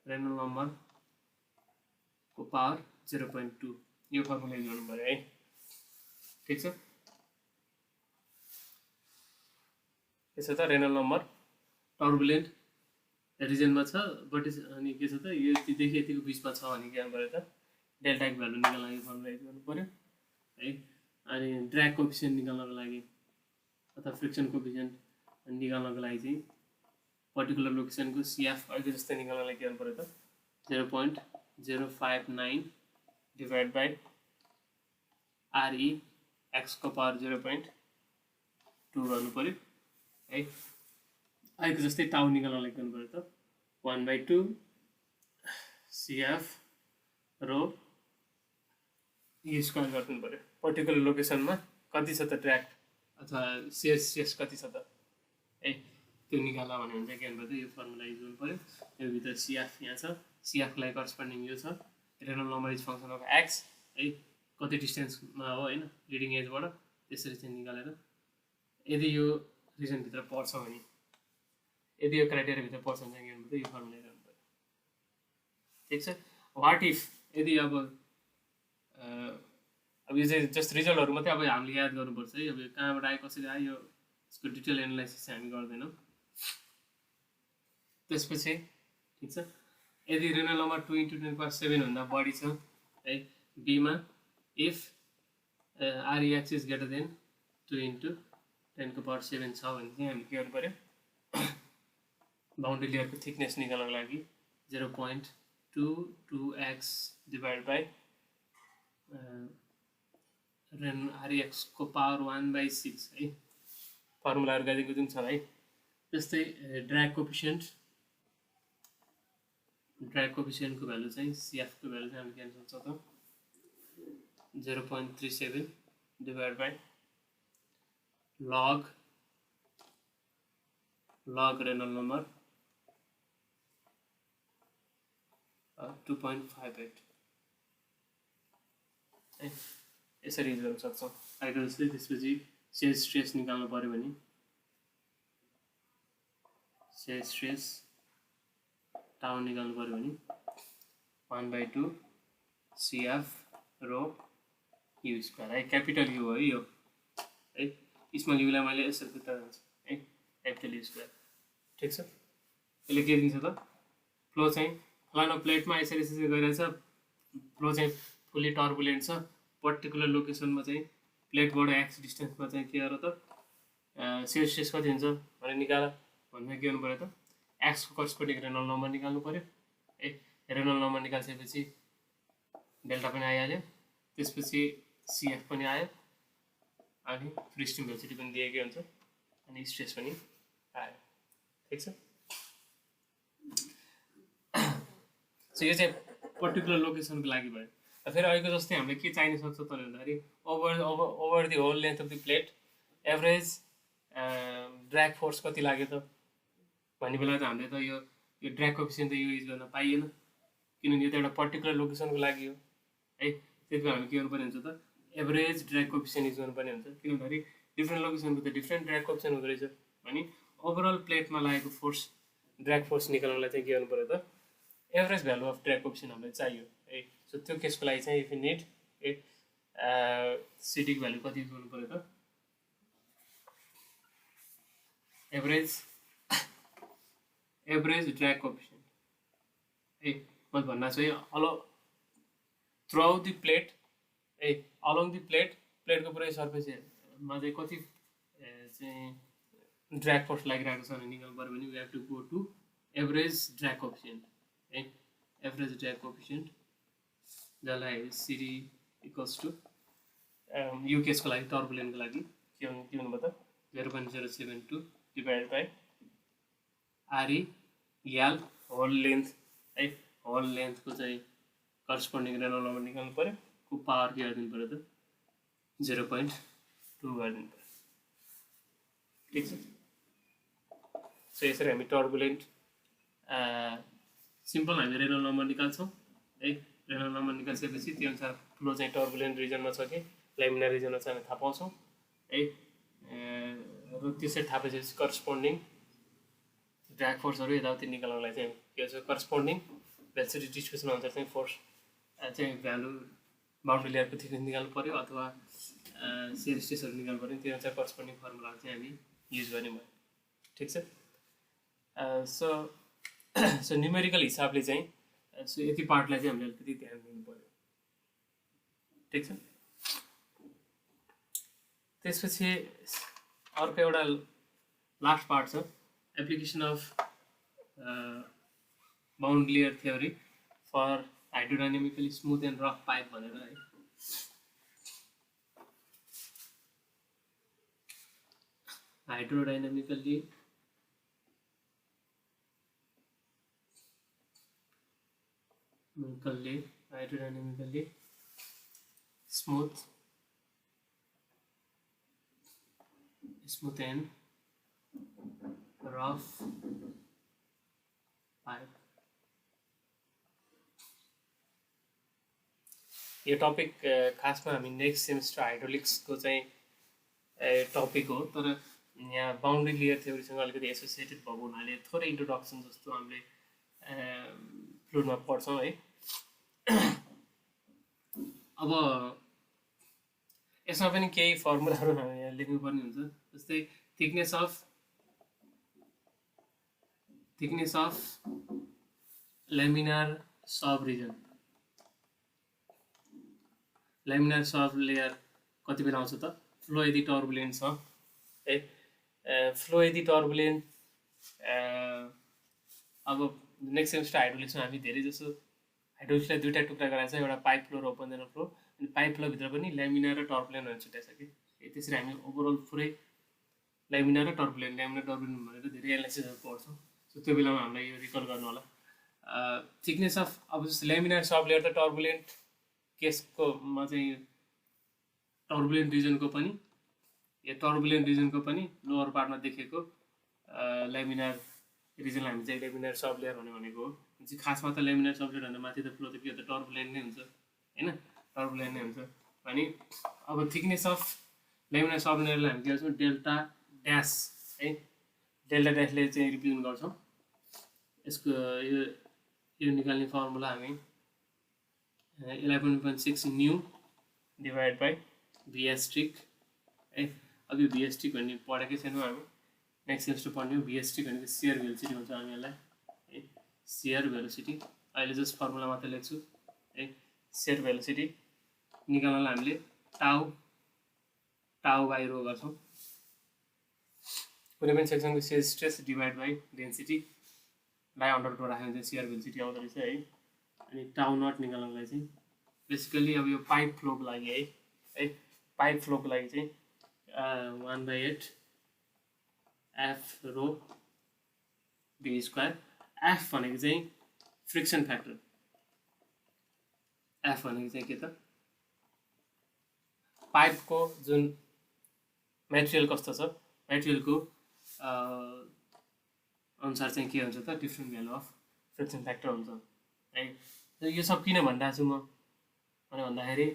रेनोल्ड नम्बरको पावर 0.2 यो फर्मुला युज गर्नु पर्यो है ठिक छ यसो त रेनोल्ड नम्बर टर्बुलेन्ट रिजनमा छ बट अनि के छ त यो यतिदेखि यतिको बिचमा छ भने के गर्नु पर्यो त डेल्टाको भ्यालु निकाल्न लागि फर्मुला युज गर्नु पर्यो है अनि ड्र्याग कोएफिसिएन्ट निकाल्नको लागि अथवा फ्रिक्सन कोएफिसिएन्ट निकाल्नको लागि चाहिँ पर्टिकुलर लोकेसनको CF अहिले जस्तै निकाल्नलाई के गर्नु पर्यो त 0.059 डिभाइड बाई RE x को पावर 0.2 गर्नु पर्यो है। अहिले जस्तै टाउ निकाल्नलाई के गर्नु पर्यो त 1/2 CF रो स्क्वायर गर्नु पर्यो। पर्टिकुलर लोकेसनमा कति छ त ड्र्याग अथवा शेयर स्ट्रेस कति छ त है त्यो निकाल्दा भने हुन्छ के गर्नु पर्यो यो फर्मुला युज गर्नु पर्यो। यो भित्र CF यहाँ छ, CF लाई करस्पोन्डिङ यो छ renal number is function of x है कति डिस्टेन्समा हो हैन लिडिङ एजबाट त्यसरी चाहिँ निकालेर यदि यो रिजन भित्र पर्छ भने यदि यो क्राइटेरिया भित्र पर्छ भने के गर्नु पर्यो यो फर्मुला गर्नु पर्यो। ठीक छ। व्हाट इफ यदि अब यो चाहिँ जस्ट रिजल्टहरु मात्रै अब हामीले याद गर्नुपर्छ है। अब कहाँबाट आयो कसरी आयो यसको डिटेल एनालाइसिस चाहिँ हामी गर्दैनौं। त्यसपछि ठीक छ यदि रेनल नम्बर 2 × 10⁻7 भन्दा बढी छ है बी मा if REX is greater than 2 × 10⁻7 छ भने चाहिँ हामी के गर्नु पर्यो बाउन्ड्री लेयरको थिकनेस निकाल्नको लागि 0.22x डिभाइड बाइ REX को पावर 1/6 है फर्मुलाहरु गाइदिएको जुन छ है। त्यस्तै ड्र्याग कोएफिसिएन्ट को भ्यालु चाहिँ CF को भ्यालु चाहिँ हामी के गर्न सक्छौं त 0.37 divide by log Reynolds number 2.58 है यसरी युज गर्न सक्छौं। आइको जस्तै त्यसपछि शेयर स्ट्रेस निकाल्नु पर्यो भने शेयर स्ट्रेस टाउ निकाल्नु पर्यो भने 1/2 CF रो U स्क्वायर है क्यापिटल U हो यो है स्मल u लाई मैले यसरी फिर्ता गर्छु है क्यापिटल U स्क्वायर। ठीक छ यसले के दिन्छ त फ्लो चाहिँ फलाना प्लेटमा यसरी यसरी गइरहेछ फ्लो चाहिँ फुल्ली टर्बुलेन्ट छ पर्टिकुलर लोकेसनमा चाहिँ प्लेटबाट x डिस्टेन्समा चाहिँ के गरे त शेयर स्ट्रेस कति हुन्छ भने निकाल भन्दा के गर्नु पर्यो त x को करस्पोन्डिङ रेनल नम्बर निकाल्नु पर्यो है। रेनल नम्बर निकाल्सकेपछि डेल्टा पनि आइहाल्यो त्यसपछि CF पनि आयो अनि फ्री स्ट्रिम भेलोसिटी पनि दिएकै हुन्छ अनि स्ट्रेस पनि आयो। ठीक छ सो यो चाहिँ पर्टिकुलर लोकेसनको लागि भयो। फेरि अहिलेको जस्तै हामीले के चाहिन सक्छ त भन्दाखेरि over the whole length of the plate average drag force कति लाग्यो त भन्ने बेला त हामीले त यो ड्र्याग कोएफिसिएन्ट त युज गर्न पाइएन किनभने यो त एउटा पर्टिकुलर लोकेसनको लागि हो है। त्यसैले हामी के गर्नुपर्ने हुन्छ त एभरेज ड्र्याग कोएफिसिएन्ट युज गर्नुपर्ने हुन्छ किनभने डिफ्रेन्ट लोकेसनको त डिफ्रेन्ट ड्र्याग कोएफिसिएन्ट हुँदो रहेछ भने ओभरअल प्लेटमा लागेको फोर्स ड्र्याग फोर्स निकाल्नलाई चाहिँ के गर्नु पर्यो त average value of drag coefficient हामीलाई चाहियो है। सो त्यो केसको लागि चाहिँ इफ यु निड CD को भ्यालु कति युज गर्नु पर्यो त एभरेज ड्र्याग कोएफिसिएन्ट है म भन्न चाहिँ थ्रु आउट द प्लेट है अलोङ द प्लेटको पुरै सर्फेसमा चाहिँ कति चाहिँ ड्र्याग फोर्स लागिरहेको छ भने निकाल्नु पर्यो भने we have to go to average drag coefficient है एभरेज ड्र्याग कोएफिसिएन्ट जसलाई CD इक्वल्स टु यो केसको लागि टर्बुलेन्टको लागि के भन्नुभयो त 0.072 divide by REL whole length है होल लेन्थको चाहिँ करस्पोन्डिङ रेनल नम्बर निकाल्नु पर्यो को पावर के गरिदिनु पर्यो त 0.2 गरिदिनु पर्यो। ठीक छ सो यसरी हामी टर्बुलेन्ट सिम्पल हामी रेनल नम्बर निकाल्छौँ है। रेनल नम्बर निकाल्सकेपछि त्यो अनुसार फ्लो चाहिँ टर्बुलेन्ट रिजनमा छ कि लेमिनार रिजनमा छ हामी थाहा पाउँछौँ है। र त्यसरी थाहा पाएपछि करस्पोन्डिङ ड्र्याग फोर्सहरु यताउति निकाल्नलाई चाहिँ के छ करस्पोन्डिङ भेलोसिटी डिस्ट्रिब्युसन अनुसार चाहिँ फोर्स चाहिँ भ्यालु बाउन्ड्री लेयरको थिकनेस निकाल्नु पर्यो अथवा शेयर स्ट्रेसहरु निकाल्नु पर्यो त्यो अनुसार करस्पोन्डिङ फर्मुलाहरु चाहिँ हामी युज गर्ने भयो। ठीक छ सो न्युमेरिकल हिसाबले चाहिँ सो यति पार्टलाई चाहिँ हामीले अलिकति ध्यान दिनु पर्यो। ठीक छ त्यसपछि अर्को एउटा लास्ट पार्ट छ application of boundary layer theory for hydrodynamically smooth and rough pipe भनेर है हाइड्रोडाइनामिकली smooth and rough pipe यो टपिक खासमा हामी नेक्स्ट सेमेस्टर हाइड्रोलिक्सको चाहिँ टपिक हो तर यहाँ बाउन्ड्री लेयर थ्योरीसँग अलिकति एसोसिएटेड भएको हुनाले थोरै इन्ट्रोडक्सन जस्तो हामीले फ्लुइडमा पढ्छौँ है अब यसमा पनि केही फर्मुलाहरू हामी यहाँ लेख्नुपर्ने हुन्छ जस्तै thickness of laminar sub region laminar sub layer कति बेला आउँछ त फ्लो यदि टर्बुलेन्ट छ है फ्लो यदि टर्बुलेन्ट अब नेक्स्ट सेमेस्टर हाइड्रोलिक्समा हामी धेरै जसो हाइड्रोलिक्सलाई दुईवटा टुक्रा गराएको छ एउटा पाइप फ्लो र ओपन चेनल फ्लो अनि पाइप फ्लोभित्र पनि लेमिनार र टर्बुलेन्ट भनेर छुट्याएको छ कि त्यसरी हामी ओभरअल पुरै लेमिनार र टर्बुलेन्ट भनेर धेरै एनालाइसिसहरू पढ्छौँ सो त्यो बेलामा हामीलाई यो रिकल गर्नु होला थिकनेस अफ अब जस्तो लेमिनार सब लेयर त टर्बुलेन्ट केसकोमा चाहिँ टर्बुलेन्ट रिजनको पनि यो टर्बुलेन्ट रिजनको पनि लोवर पार्टमा देखेको लेमिनार रिजनलाई हामी चाहिँ लेमिनार सब लेयर भनेको हो चाहिँ खासमा त लेमिनार सब लेयर भन्दा माथि त फ्लो त के हो त टर्बुलेन्ट नै हुन्छ हैन टर्बुलेन्ट नै हुन्छ अनि अब थिकनेस अफ लेमिनार सब लेयरलाई हामी के गर्छौँ डेल्टा ड्यास है डेल्टा ड्यासले चाहिँ रिप्रेजेन्ट गर्छौँ यसको यो निकाल्ने फर्मुला हामी 11.6 न्यू डिभाइड बाई भिएस्ट्रिक है अब यो भिएस्ट्रिक भन्ने पढेकै छैनौँ हामी नेक्स्ट सेमेस्टर पढ्ने हो भिएस्ट्रिक भनेको सियर भेलोसिटी भन्छ हामीलाई है सियर भेलोसिटी अहिले जस्ट फर्मुला मात्र लेख्छु है सियर भेलोसिटी निकाल्नलाई हामीले टाउ बाई रो गर्छौँ कुनै पनि सेक्सनको सियर स्ट्रेस डिभाइड बाई डेन्सिटीलाई अन्डर रो राख्यो भने चाहिँ सियर भेलोसिटी आउँदो रहेछ है अनि टाउ नट निकाल्नलाई चाहिँ बेसिकली अब यो पाइप फ्लोको लागि है पाइप फ्लोको लागि चाहिँ 1/8 f rho v square f भनेको चाहिँ फ्रिक्सन फ्याक्टर एफ भनेको चाहिँ के त पाइपको जुन मेटेरियल कस्तो छ मेटेरियलको अनुसार चाहिँ के हुन्छ त different value of friction factor हुन्छ है यो सब किन भनिरहेको छु म भने भन्दाखेरि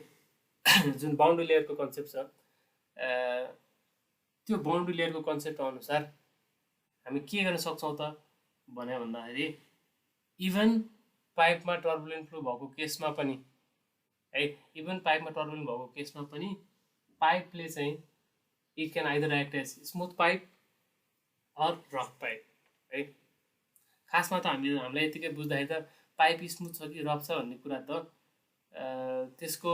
जुन बाउन्ड्री लेयरको कन्सेप्ट छ त्यो बाउन्ड्री लेयरको कन्सेप्ट अनुसार हामी के गर्न सक्छौँ त भने भन्दाखेरि इभन पाइपमा टर्बुलेन्ट फ्लो भएको केसमा पनि है इभन पाइपमा टर्बुलेन्ट भएको केसमा पनि पाइपले चाहिँ it can either act as smooth pipe or rough pipe है खासमा त हामीलाई यतिकै बुझ्दाखेरि त पाइप स्मुथ छ कि रफ छ भन्ने कुरा त त्यसको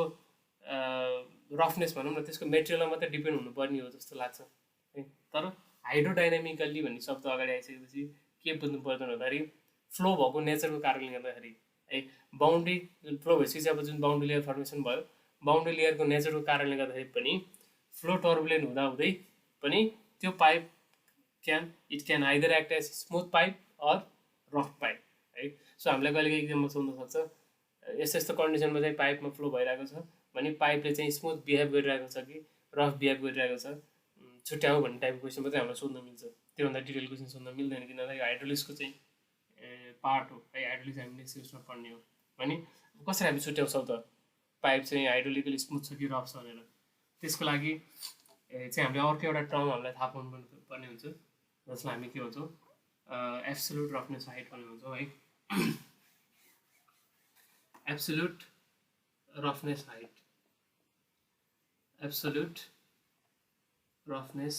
रफनेस भनौँ न त्यसको मेटेरियलमा मात्रै डिपेन्ड हुनुपर्ने हो जस्तो लाग्छ है तर हाइड्रोडाइनामिकल्ली भन्ने शब्द अगाडि आइसकेपछि के बुझ्नु पर्दैन भन्दाखेरि फ्लो भएको नेचरको कारणले गर्दाखेरि है बाउन्ड्री फ्लो भइसकेपछि अब जुन बाउन्ड्री लेयर फर्मेसन भयो बाउन्ड्री लेयरको नेचरको कारणले गर्दाखेरि पनि फ्लो टर्बुलेन्ट हुँदाहुँदै पनि त्यो pipe it can either act as smooth pipe or rough pipe है सो हामीलाई कहिलेकाहीँ इक्जाममा सोध्न सक्छ यस्तो यस्तो कन्डिसनमा चाहिँ पाइपमा फ्लो भइरहेको छ भने पाइपले चाहिँ स्मुथ बिहेभ गरिरहेको छ कि रफ बिहेभ गरिरहेको छ छुट्याउ भन्ने टाइपको क्वेसन मात्रै हामीलाई सोध्न मिल्छ त्योभन्दा डिटेल क्वेसन सोध्न मिल्दैन किनभने हाइड्रोलिक्सको चाहिँ पार्ट हो है हाइड्रोलिक्स हामी नेक्स्ट सेमेस्टरमा पढ्ने हो भने कसरी हामी छुट्याउँछौँ त पाइप चाहिँ हाइड्रोलिकली स्मुथ छ कि रफ छ भनेर त्यसको लागि चाहिँ हामीले अर्को एउटा टर्म हामीलाई थाहा पाउनु पर्ने हुन्छ जसलाई हामी के भन्छौँ एब्सोल्युट रफनेस हाइट भन्ने भन्छौँ है absolute roughness height absolute roughness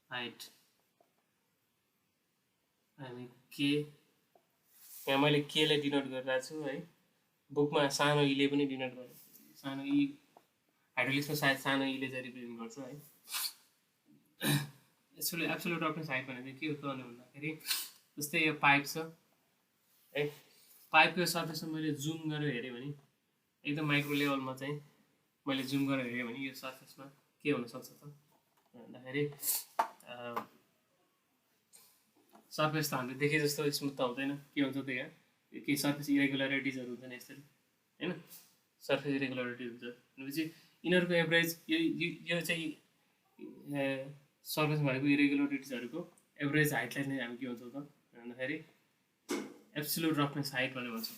height हामी के यहाँ मैले केलाई डिनोट गरिरहेको छु है बुकमा सानो इले पनि डिनोट गरेँ सानो ई हाइड्रोलिक्समा सायद सानो इले चाहिँ रिप्रेजेन्ट गर्छ है यसले एब्सोल्युट रफनेस हाइट भनेको के हो त भन्दाखेरि जस्तै यो पाइप छ है, पाइपको सर्फेसमा मैले जुम गरेर हेरेँ भने एकदम माइक्रो लेभलमा चाहिँ मैले जुम गरेर हेरेँ भने यो सर्फेसमा के हुनसक्छ त भन्दाखेरि सर्फेस त हामीले देखे जस्तो स्मुथ त हुँदैन, के हुन्छ त यहाँ केही सर्फेस इरेगुलरिटिजहरू हुँदैन यसरी होइन, सर्फेस इरेगुलरिटी हुन्छ भनेपछि यिनीहरूको एभरेज यो चाहिँ सर्फेस भनेको इरेगुलरिटिजहरूको एभरेज हाइटलाई नै हामी के भन्छौँ त भन्दाखेरि एब्सोल्युट रफनेस हाइट भनेर भन्छौँ।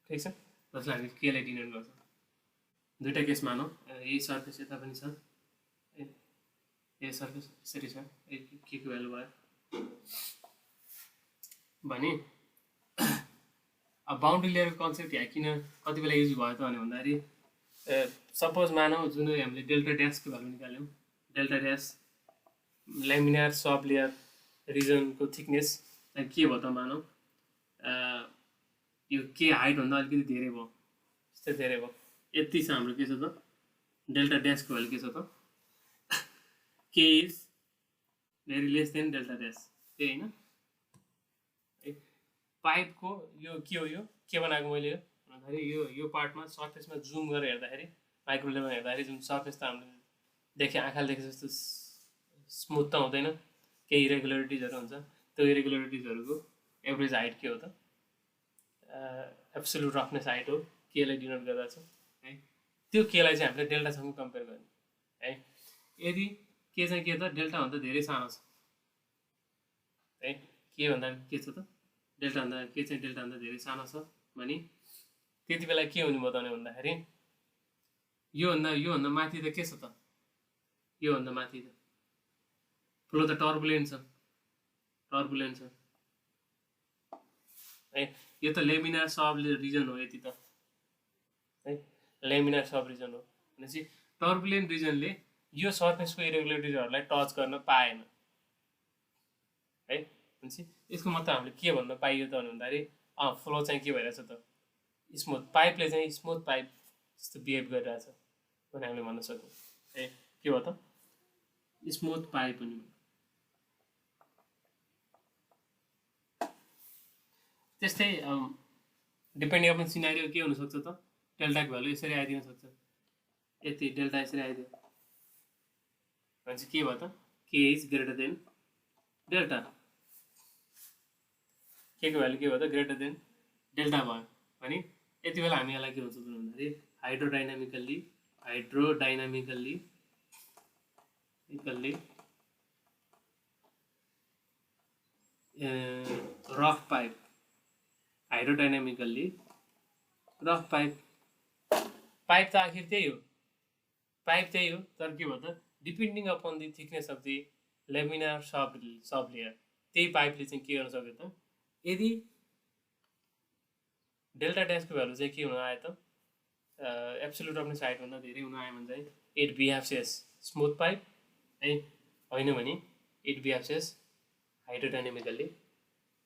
ठिक छ, जसलाई हामी केलाई डिनोट गर्छौँ। दुईवटा केस मानौँ, यही सर्फेस यता पनि छ, यही सर्फेस यसरी छ, के को भ्यालु भयो भने अब बााउन्ड्री लेयरको कन्सेप्ट यहाँ किन कति बेला युज भयो त भन्दाखेरि सपोज मानौँ जुन हामीले डेल्टा ड्यासको भ्यालु निकाल्यौँ, delta dash laminar sub layer रिजनको थिकनेस के भयो त मानौँ यो के हाइटभन्दा अलिकति धेरै भयो, यस्तै धेरै भयो, यति छ हाम्रो के छ त डेल्टा ड्यासको भ्यालु के छ त के is very less than delta dash, त्यही होइन। पाइपको यो के हो, यो के बनाएको मैले भन्दाखेरि यो पार्टमा सर्फेसमा जुम गरेर हेर्दाखेरि माइक्रो लेभलमा हेर्दाखेरि जुन सर्फेस त हामीले देखेँ आँखाले देखे जस्तो स्मुथ त हुँदैन, केही इरेगुलरिटिजहरू हुन्छ, त्यो इरेगुलरिटिजहरूको एभरेज हाइट के हो त एब्सोल्युट रफनेस हाइट हो, केलाई डिनोट गर्दा छ है। त्यो केलाई चाहिँ हामीले डेल्टासँग कम्पेयर गर्ने है। यदि के चाहिँ के त डेल्टाभन्दा धेरै सानो छ है, के भन्दा के छ त डेल्टाभन्दा के चाहिँ डेल्टाभन्दा धेरै सानो छ भने त्यति बेला के हुने बताउने भन्दाखेरि योभन्दा माथि त के छ त, योभन्दा माथि त फ्लो त टर्बुलेन्ट छ, टर्बुलेन्ट छ है। यो त लेमिनार सब रिजन हो, यति त है लेमिनार सब रिजन हो भनेपछि टर्बुलेन्ट रिजनले यो सर्फेसको इरेगुलरिटिजहरूलाई टच गर्न पाएन है। भनेपछि यसको मतलब हामीले के भन्न पाइयो त भन्दाखेरि फ्लो चाहिँ के भइरहेछ त स्मुथ, पाइपले चाहिँ स्मुथ पाइप जस्तो बिहेभ गरिरहेछ भने हामीले भन्न सक्छौँ है। के भयो त स्मुथ पाइप पनि। त्यस्तै डिपेन्डिङ अपन सिनारियो के हुनसक्छ त डेल्टाको भ्यालु यसरी आइदिन सक्छ, यति डेल्टा यसरी आइदियो भनेपछि के भयो त के इज ग्रेटर देन डेल्टा, के को भ्यालु के भयो त ग्रेटर देन डेल्टा भयो भने यति बेला हामी यसलाई के भन्छौँ भन्दाखेरि hydrodynamically rough pipe, hydrodynamically rough pipe, pipe त आखिर त्यही हो, पाइप त्यही हो, तर के भयो त depending upon the thickness of the laminar sub layer त्यही पाइपले चाहिँ के गर्न सक्यो त यदि डेल्टा ड्यासको भ्यालु चाहिँ के हुन आयो त एब्सोल्युट रफनेस हाइटभन्दा धेरै हुन आयो भने चाहिँ it behaves as smooth pipe है, होइन भने it behaves as हाइड्रोडाइनामिकल्ली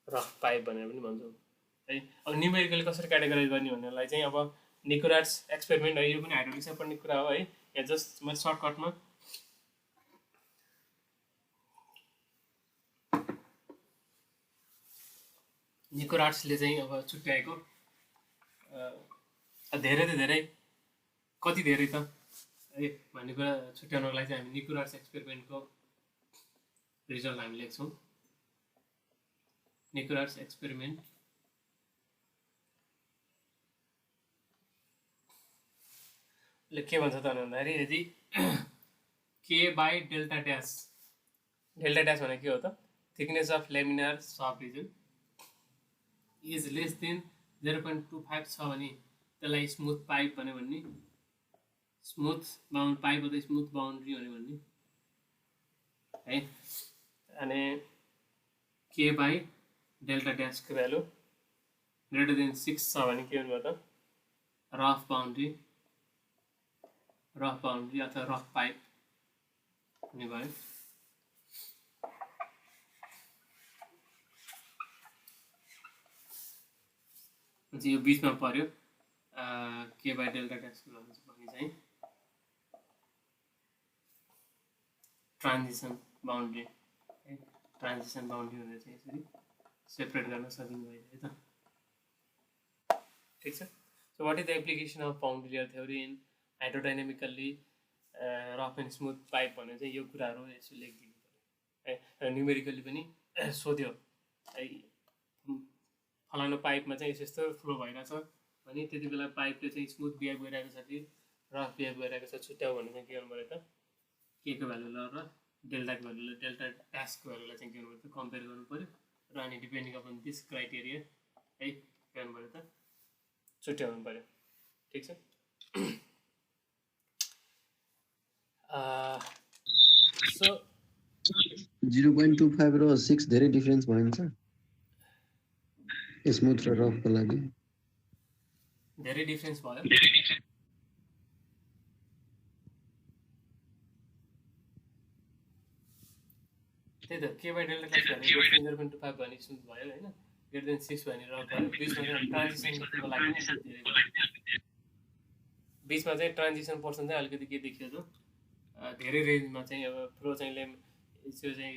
rough pipe भनेर पनि भन्छौँ है। अब न्युमेरिकली कसरी क्याटेगराइज गर्ने भन्नेलाई चाहिँ अब निकोराट्स एक्सपेरिमेन्ट है, यो पनि हाइड्रोलिक्समा पढ्ने कुरा हो है। यहाँ जस्ट मैले सर्टकटमा निकोराट्सले चाहिँ अब छुट्याएको धेरै त धेरै कति धेरै त है भन्ने कुरा छुट्याउनको लागि चाहिँ हामी निकोराट्स एक्सपेरिमेन्टको रिजल्ट हामी लेख्छौँ। निकोराट्स एक्सपेरिमेन्ट ले के भन्छ त भन्दाखेरि यदि के बाई डेल्टा ड्यास भनेको के हो त thickness of laminar sub region is less than 0.25 छ भने त्यसलाई स्मुथ पाइप भन्यो भने स्मुथ बाउन्ड पाइप अथवा स्मुथ बाउन्ड्री भन्यो भने है। अनि के बाई डेल्टा ड्यासको भ्यालु ग्रेटर देन 6 छ भने के भन्नुभयो त रफ बाउन्ड्री अथवा रफ पाइप हुने भयो। यो बिचमा पर्यो के बाई डेल्टा ड्यासको भ्यालु भने चाहिँ ट्रान्जिसन बाउन्ड्री है ट्रान्जिसन बाउन्ड्री भनेर चाहिँ यसरी सेपरेट गर्न सकिने भयो है त ठिक छ so what is the application of boundary layer theory in hydrodynamically rough and smooth pipe भनेर चाहिँ यो कुराहरू यसो लेखिदिनु पऱ्यो है न्युमेरिकल्ली पनि सोध्यो है फलानु पाइपमा चाहिँ यस्तो फ्लो भइरहेछ भने त्यति बेला पाइपले चाहिँ स्मुथ बिहेभ गरिरहेको छ कि रफ बिहेभ गरिरहेको छ छुट्याउ भने चाहिँ के गर्नु पऱ्यो त के को भ्यालु ल र डेल्टाको भ्यालु डेल्टा ट्यास्कको भ्यालुलाई चाहिँ के गर्नु पऱ्यो त कम्पेयर गर्नु पऱ्यो र अनि डिपेन्डिङ अपन दिस क्राइटेरिया है के गर्नु पऱ्यो त छुट्याउनु पऱ्यो ठिक छ सो 0.25 र 6 धेरै डिफरेन्स भइन्छ स्मुथ र रफको लागि धेरै डिफरेन्स भयो त्यही त के बाई डेल्टा क्लास भने 0.25 भने स्मुथ भयो हैन ग्रेटर देन 6 भने रफ भयो बिचमा चाहिँ ट्रान्जिसन पर्सन चाहिँ अलिकति के देखियो त धेरै रेन्जमा चाहिँ अब फ्लो चाहिँ यो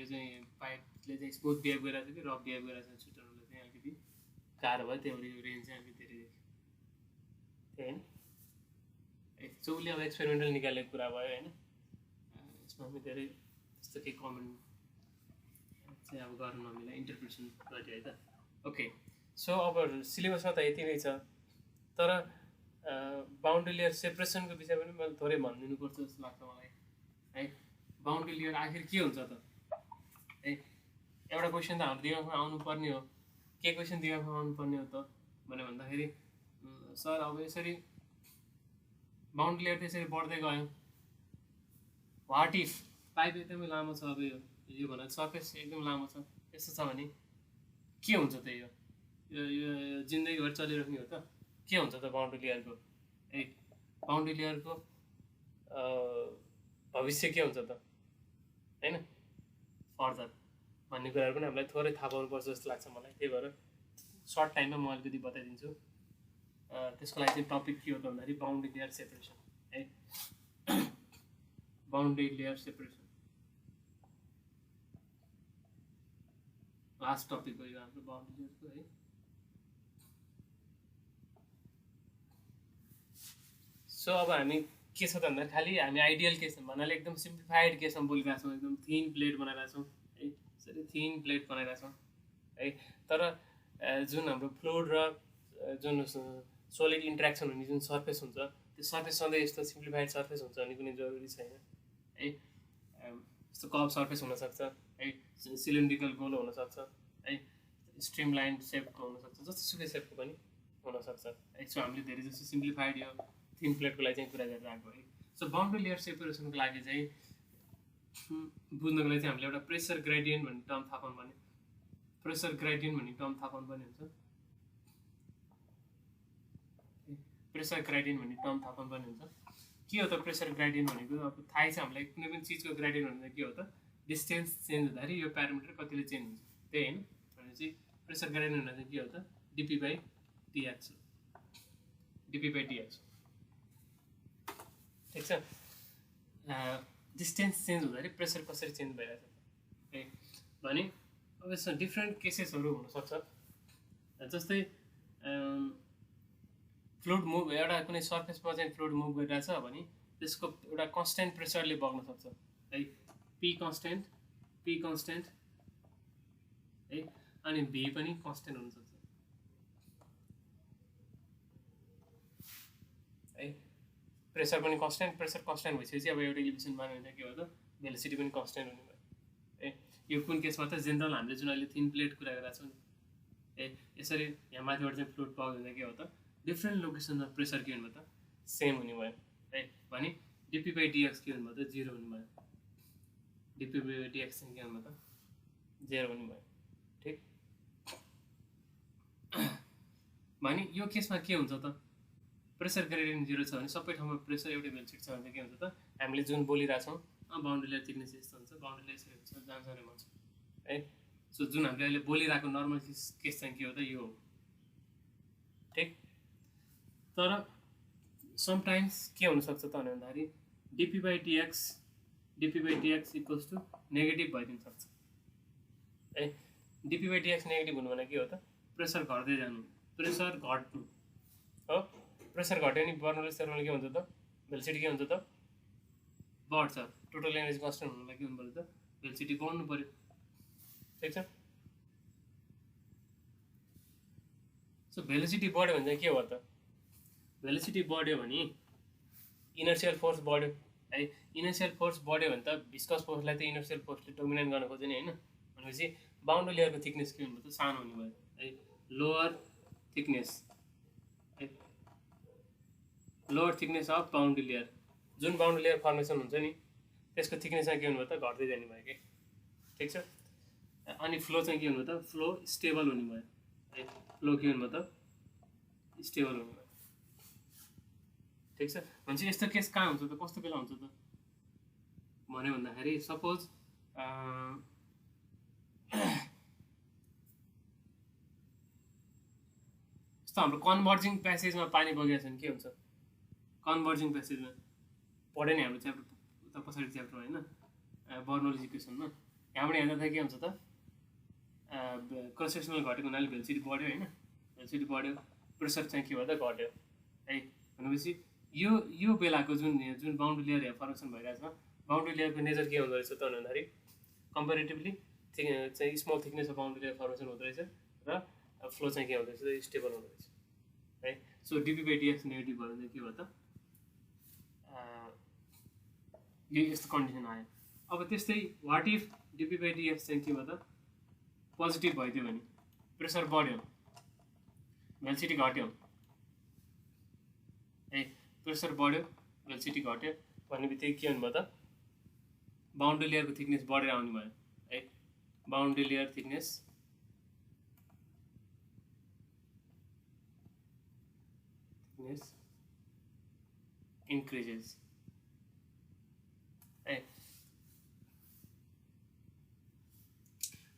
चाहिँ पाइपले चाहिँ स्मुथ बिहेभ गरिरहेको छ कि रफ बिहेभ गरिरहेको छ छुट्याउनुलाई चाहिँ अलिकति गाह्रो भयो त्यही भएर यो रेन्ज चाहिँ अलिकति धेरै देखियो त्यही होइन सो उसले अब एक्सपेरिमेन्टल निकालेको कुरा भयो होइन यसमा पनि धेरै त्यस्तो केही कमेन्ट चाहिँ अब गर्नु नमिल्ने इन्टरप्रिटेसन गऱ्यो है त ओके सो अब सिलेबसमा त यति नै छ तर बाउन्ड्री लेयर सेपरेसनको विषय पनि मैले थोरै भनिदिनुपर्छ जस्तो लाग्छ मलाई है बाउन्ड्री लेयर आखिर के हुन्छ त है एउटा क्वेसन त हाम्रो दिमागमा आउनुपर्ने हो के क्वेसन दिमागमा आउनुपर्ने हो त भने भन्दाखेरि सर अब यसरी बाउन्ड्री लेयर त्यसरी बढ्दै गयो वाट इफ पाइप एकदमै लामो छ अब यो भन्दा सर्फेस एकदम लामो छ यस्तो छ भने के हुन्छ त यो जिन्दगीभर चलिराख्ने हो त के हुन्छ त बाउन्ड्री लेयरको है बाउन्ड्री लेयरको भविष्य के हुन्छ त हैन फर्दर भन्ने कुराहरू पनि हामीलाई थोरै थाहा पाउनुपर्छ जस्तो लाग्छ मलाई त्यही भएर सर्ट टाइममा म अलिकति बताइदिन्छु त्यसको लागि चाहिँ टपिक के हो त भन्दाखेरि बाउन्ड्री लेयर सेपरेसन है boundary layer separation last topic हो यो हाम्रो बाउन्ड्री लेयरको है सो अब हामी के छ त भन्दा खालि हामी आइडियल केस भन्नाले एकदम सिम्प्लिफाइड केसमा बोलिरहेको छौँ एकदम थिन प्लेट बनाइरहेको छौँ है यसरी थिन प्लेट बनाइरहेको छौँ है तर जुन हाम्रो फ्लुइड र जुन सोलिड इन्ट्रेक्सन हुने जुन सर्फेस हुन्छ त्यो सर्फेस सधैँ यस्तो सिम्प्लिफाइड सर्फेस हुन्छ भन्ने कुनै जरुरी छैन है यस्तो कर्भ सर्फेस हुनसक्छ है सिलिन्ड्रिकल गोलो हुनसक्छ है स्ट्रिम लाइन सेपको हुनसक्छ जस्तोसुकै सेपको पनि हुनसक्छ है सो हामीले धेरै जस्तो सिम्प्लिफाइड यो थिन प्लेटको लागि चाहिँ कुरा गरेर आएको है सो बाउन्ड्री लेयर सेपरेसनको लागि चाहिँ बुझ्नको लागि चाहिँ हामीले एउटा प्रेसर ग्रेडियन्ट भन्ने टर्म थाहा पाउनु पर्ने प्रेसर ग्रेडियन्ट भन्ने टर्म थाहा पाउनु पर्ने हुन्छ प्रेसर ग्रेडियन्ट भन्ने टर्म थाहा पाउनु पर्ने हुन्छ के हो त प्रेसर ग्रेडियन्ट भनेको अब थाहै छ हामीलाई कुनै पनि चिजको ग्रेडियन्ट भनेको के हो त डिस्टेन्स चेन्ज हुँदाखेरि यो प्यारामिटर कतिले चेन्ज हुन्छ त्यही होइन भनेपछि प्रेसर ग्रेडियन्ट भन्दा चाहिँ के हो त डिपी बाई टिएक्स ठिक छ डिस्टेन्स चेन्ज हुँदाखेरि प्रेसर कसरी चेन्ज भइरहेछ है भने अब यसमा डिफ्रेन्ट केसेसहरू हुनसक्छ जस्तै फ्लुइड मुभ एउटा कुनै सर्फेसमा चाहिँ फ्लुइड मुभ गरिरहेछ भने त्यसको एउटा कन्स्टेन्ट प्रेसरले बग्न सक्छ है पी कन्स्टेन्ट है अनि भी पनि कन्स्टेन्ट हुनसक्छ है प्रेसर पनि कन्स्टेन्ट प्रेसर कन्स्टेन्ट भइसकेपछि अब एउटा इलिभेसन मान्यो के हो त भेलोसिटी पनि कन्स्टेन्ट हुने भयो है यो कुन केसमा त जेनरल हामीले जुन अहिले थिन प्लेट कुरा गरिरहेको छौँ नि है यसरी यहाँ माथिबाट चाहिँ फ्लुइड बग्दा के हो त डिफ्रेन्ट लोकेसनमा प्रेसर के हुनु भयो त सेम हुने भयो है भने डिपी बाई डिएक्स के हुनु भयो त 0 हुने भयो डिपी बाई डिएक्स चाहिँ के हुनु भयो त 0 हुने भयो ठिक भने यो केसमा के हुन्छ त प्रेसर ग्रेडियन्ट 0 छ भने सबै ठाउँमा प्रेसर एउटै भेलोसिटी छ भने के हुन्छ त हामीले जुन बोलिरहेछौँ बाउन्ड्री लेयर थिकनेस यस्तो हुन्छ बाउन्ड्री लेयर यसरी हुन्छ जान्छ भने भन्छ है सो जुन हामीले अहिले बोलिरहेको नर्मल केस चाहिँ के हो त यो हो ठिक तर समटाइम्स के हुनसक्छ त भन्दाखेरि dp by dx dp/dx equals to negative भइदिन सक्छ है। dp/dx नेगेटिभ हुनु भने के हो त प्रेसर घट्दै जानु, प्रेसर घट्नु हो। प्रेसर घट्यो भने बर्नौलिस थ्योरमले के हुन्छ त भेलोसिटी के हुन्छ त बढ्छ। टोटल एनर्जी कन्स्टेन्ट हुनुलाई के हुनु पर्यो त भेलोसिटी बढ्नु पर्यो, ठिक छ। सो भेलोसिटी बढ्यो भने चाहिँ के हो त भेलोसिटी बढ्यो भने इनर्सियल फोर्स बढ्यो है। इनर्सियल फोर्स बढ्यो भने त भिस्कस फोर्सलाई त इनर्सियल फोर्सले डोमिनेट गर्न खोज्यो नि हैन। भनेपछि बाउन्ड्री लेयरको थिकनेस के हुनु भयो त सानो हुने भयो है। लोअर थिकनेस है, lower thickness of boundary layer, जुन बाउन्ड्री लेयर फर्मेसन हुन्छ नि त्यसको थिकनेसमा के हुनु भयो त घट्दै जाने भयो कि, ठिक छ। अनि फ्लो चाहिँ के हुनु भयो त फ्लो स्टेबल हुने भयो है। फ्लो के हुनु भयो त स्टेबल हुने भयो, ठिक छ। भनेपछि यस्तो केस कहाँ हुन्छ त कस्तो बेला हुन्छ त भन्यो भन्दाखेरि सपोज यस्तो हाम्रो कन्भर्जिङ प्यासेजमा पानी बगेको छ भने के हुन्छ। कन्भर्जिङ प्यासेजमा पढ्यो नि हाम्रो च्याप्टर उता पछाडि च्याप्टर होइन बर्नौलिस इक्वेसनमा, यहाँबाट हेर्दा के हुन्छ त क्रस सेक्सनल घटेको हुनाले भेलोसिटी बढ्यो होइन। भेलोसिटी बढ्यो, प्रेसर चाहिँ के भयो त घट्यो है। भनेपछि यो बेलाको जुन बाउन्ड्री लेयर यहाँ फर्मेसन भइरहेछ बाउन्ड्री लेयरको नेचर के हुँदो रहेछ त भन्दाखेरि कम्पेरिटिभली चाहिँ small thickness of boundary layer formation हुँदो रहेछ र फ्लो चाहिँ के हुँदो रहेछ स्टेबल हुँदो रहेछ है। सो dp/dx नेगेटिभ भयो भने के भयो त यो यस्तो कन्डिसन आयो। अब त्यस्तै वाट इफ dp/dx चाहिँ के भयो त पोजिटिभ भइदियो भने प्रेसर बढ्यो भेलोसिटी घट्यो है। प्रेसर बढ्यो भेलोसिटी घट्यो भन्ने बित्तिकै के हुनुभयो त बाउन्ड्री लेयरको थिकनेस बढेर आउने भयो है। बाउन्ड्री लेयर थिकनेस इन्क्रिजेस है।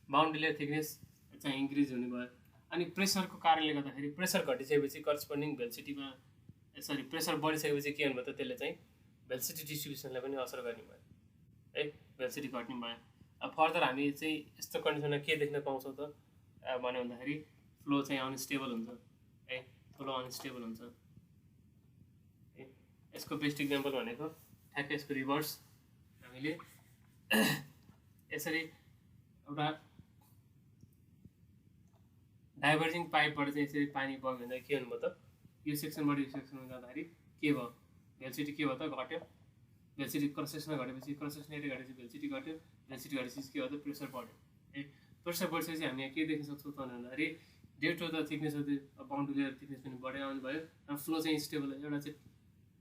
बाउन्ड्री लेयर थिकनेस चाहिँ इन्क्रिज हुने भयो। अनि प्रेसरको कारणले गर्दाखेरि प्रेसर घटिसकेपछि करस्पोन्डिङ भेलोसिटीमा सरी प्रेसर बढिसकेपछि के हुनुभयो त त्यसले चाहिँ भेलोसिटी डिस्ट्रिब्युसनलाई पनि असर गर्ने भयो है। भेलोसिटी घट्ने भयो। अब फर्दर हामी चाहिँ यस्तो कन्डिसनमा के देख्न पाउँछौँ त भन्यो भन्दाखेरि फ्लो चाहिँ अनस्टेबल हुन्छ है। फ्लो अनस्टेबल हुन्छ है। यसको बेस्ट इक्जाम्पल भनेको ठ्याक्कै यसको रिभर्स हामीले यसरी एउटा डाइभर्जिङ पाइपबाट चाहिँ यसरी पानी बग्यो भने के हुनुभयो त यो सेक्सनबाट यो सेक्सनमा जाँदाखेरि के भयो भेलोसिटी के भयो त घट्यो। भेलोसिटी क्रस सेक्सनमा घटेपछि क्रस सेक्सन एरिया घटेपछि भेलोसिटी घट्यो, भेलोसिटी घटेपछि के भयो त प्रेसर बढ्यो है। प्रेसर बढेपछि हामी यहाँ के देख्न सक्छौँ त भन्दाखेरि due to the thickness of the boundary layer thickness पनि बढेर आउनु भयो र फ्लो चाहिँ स्टेबल एउटा चाहिँ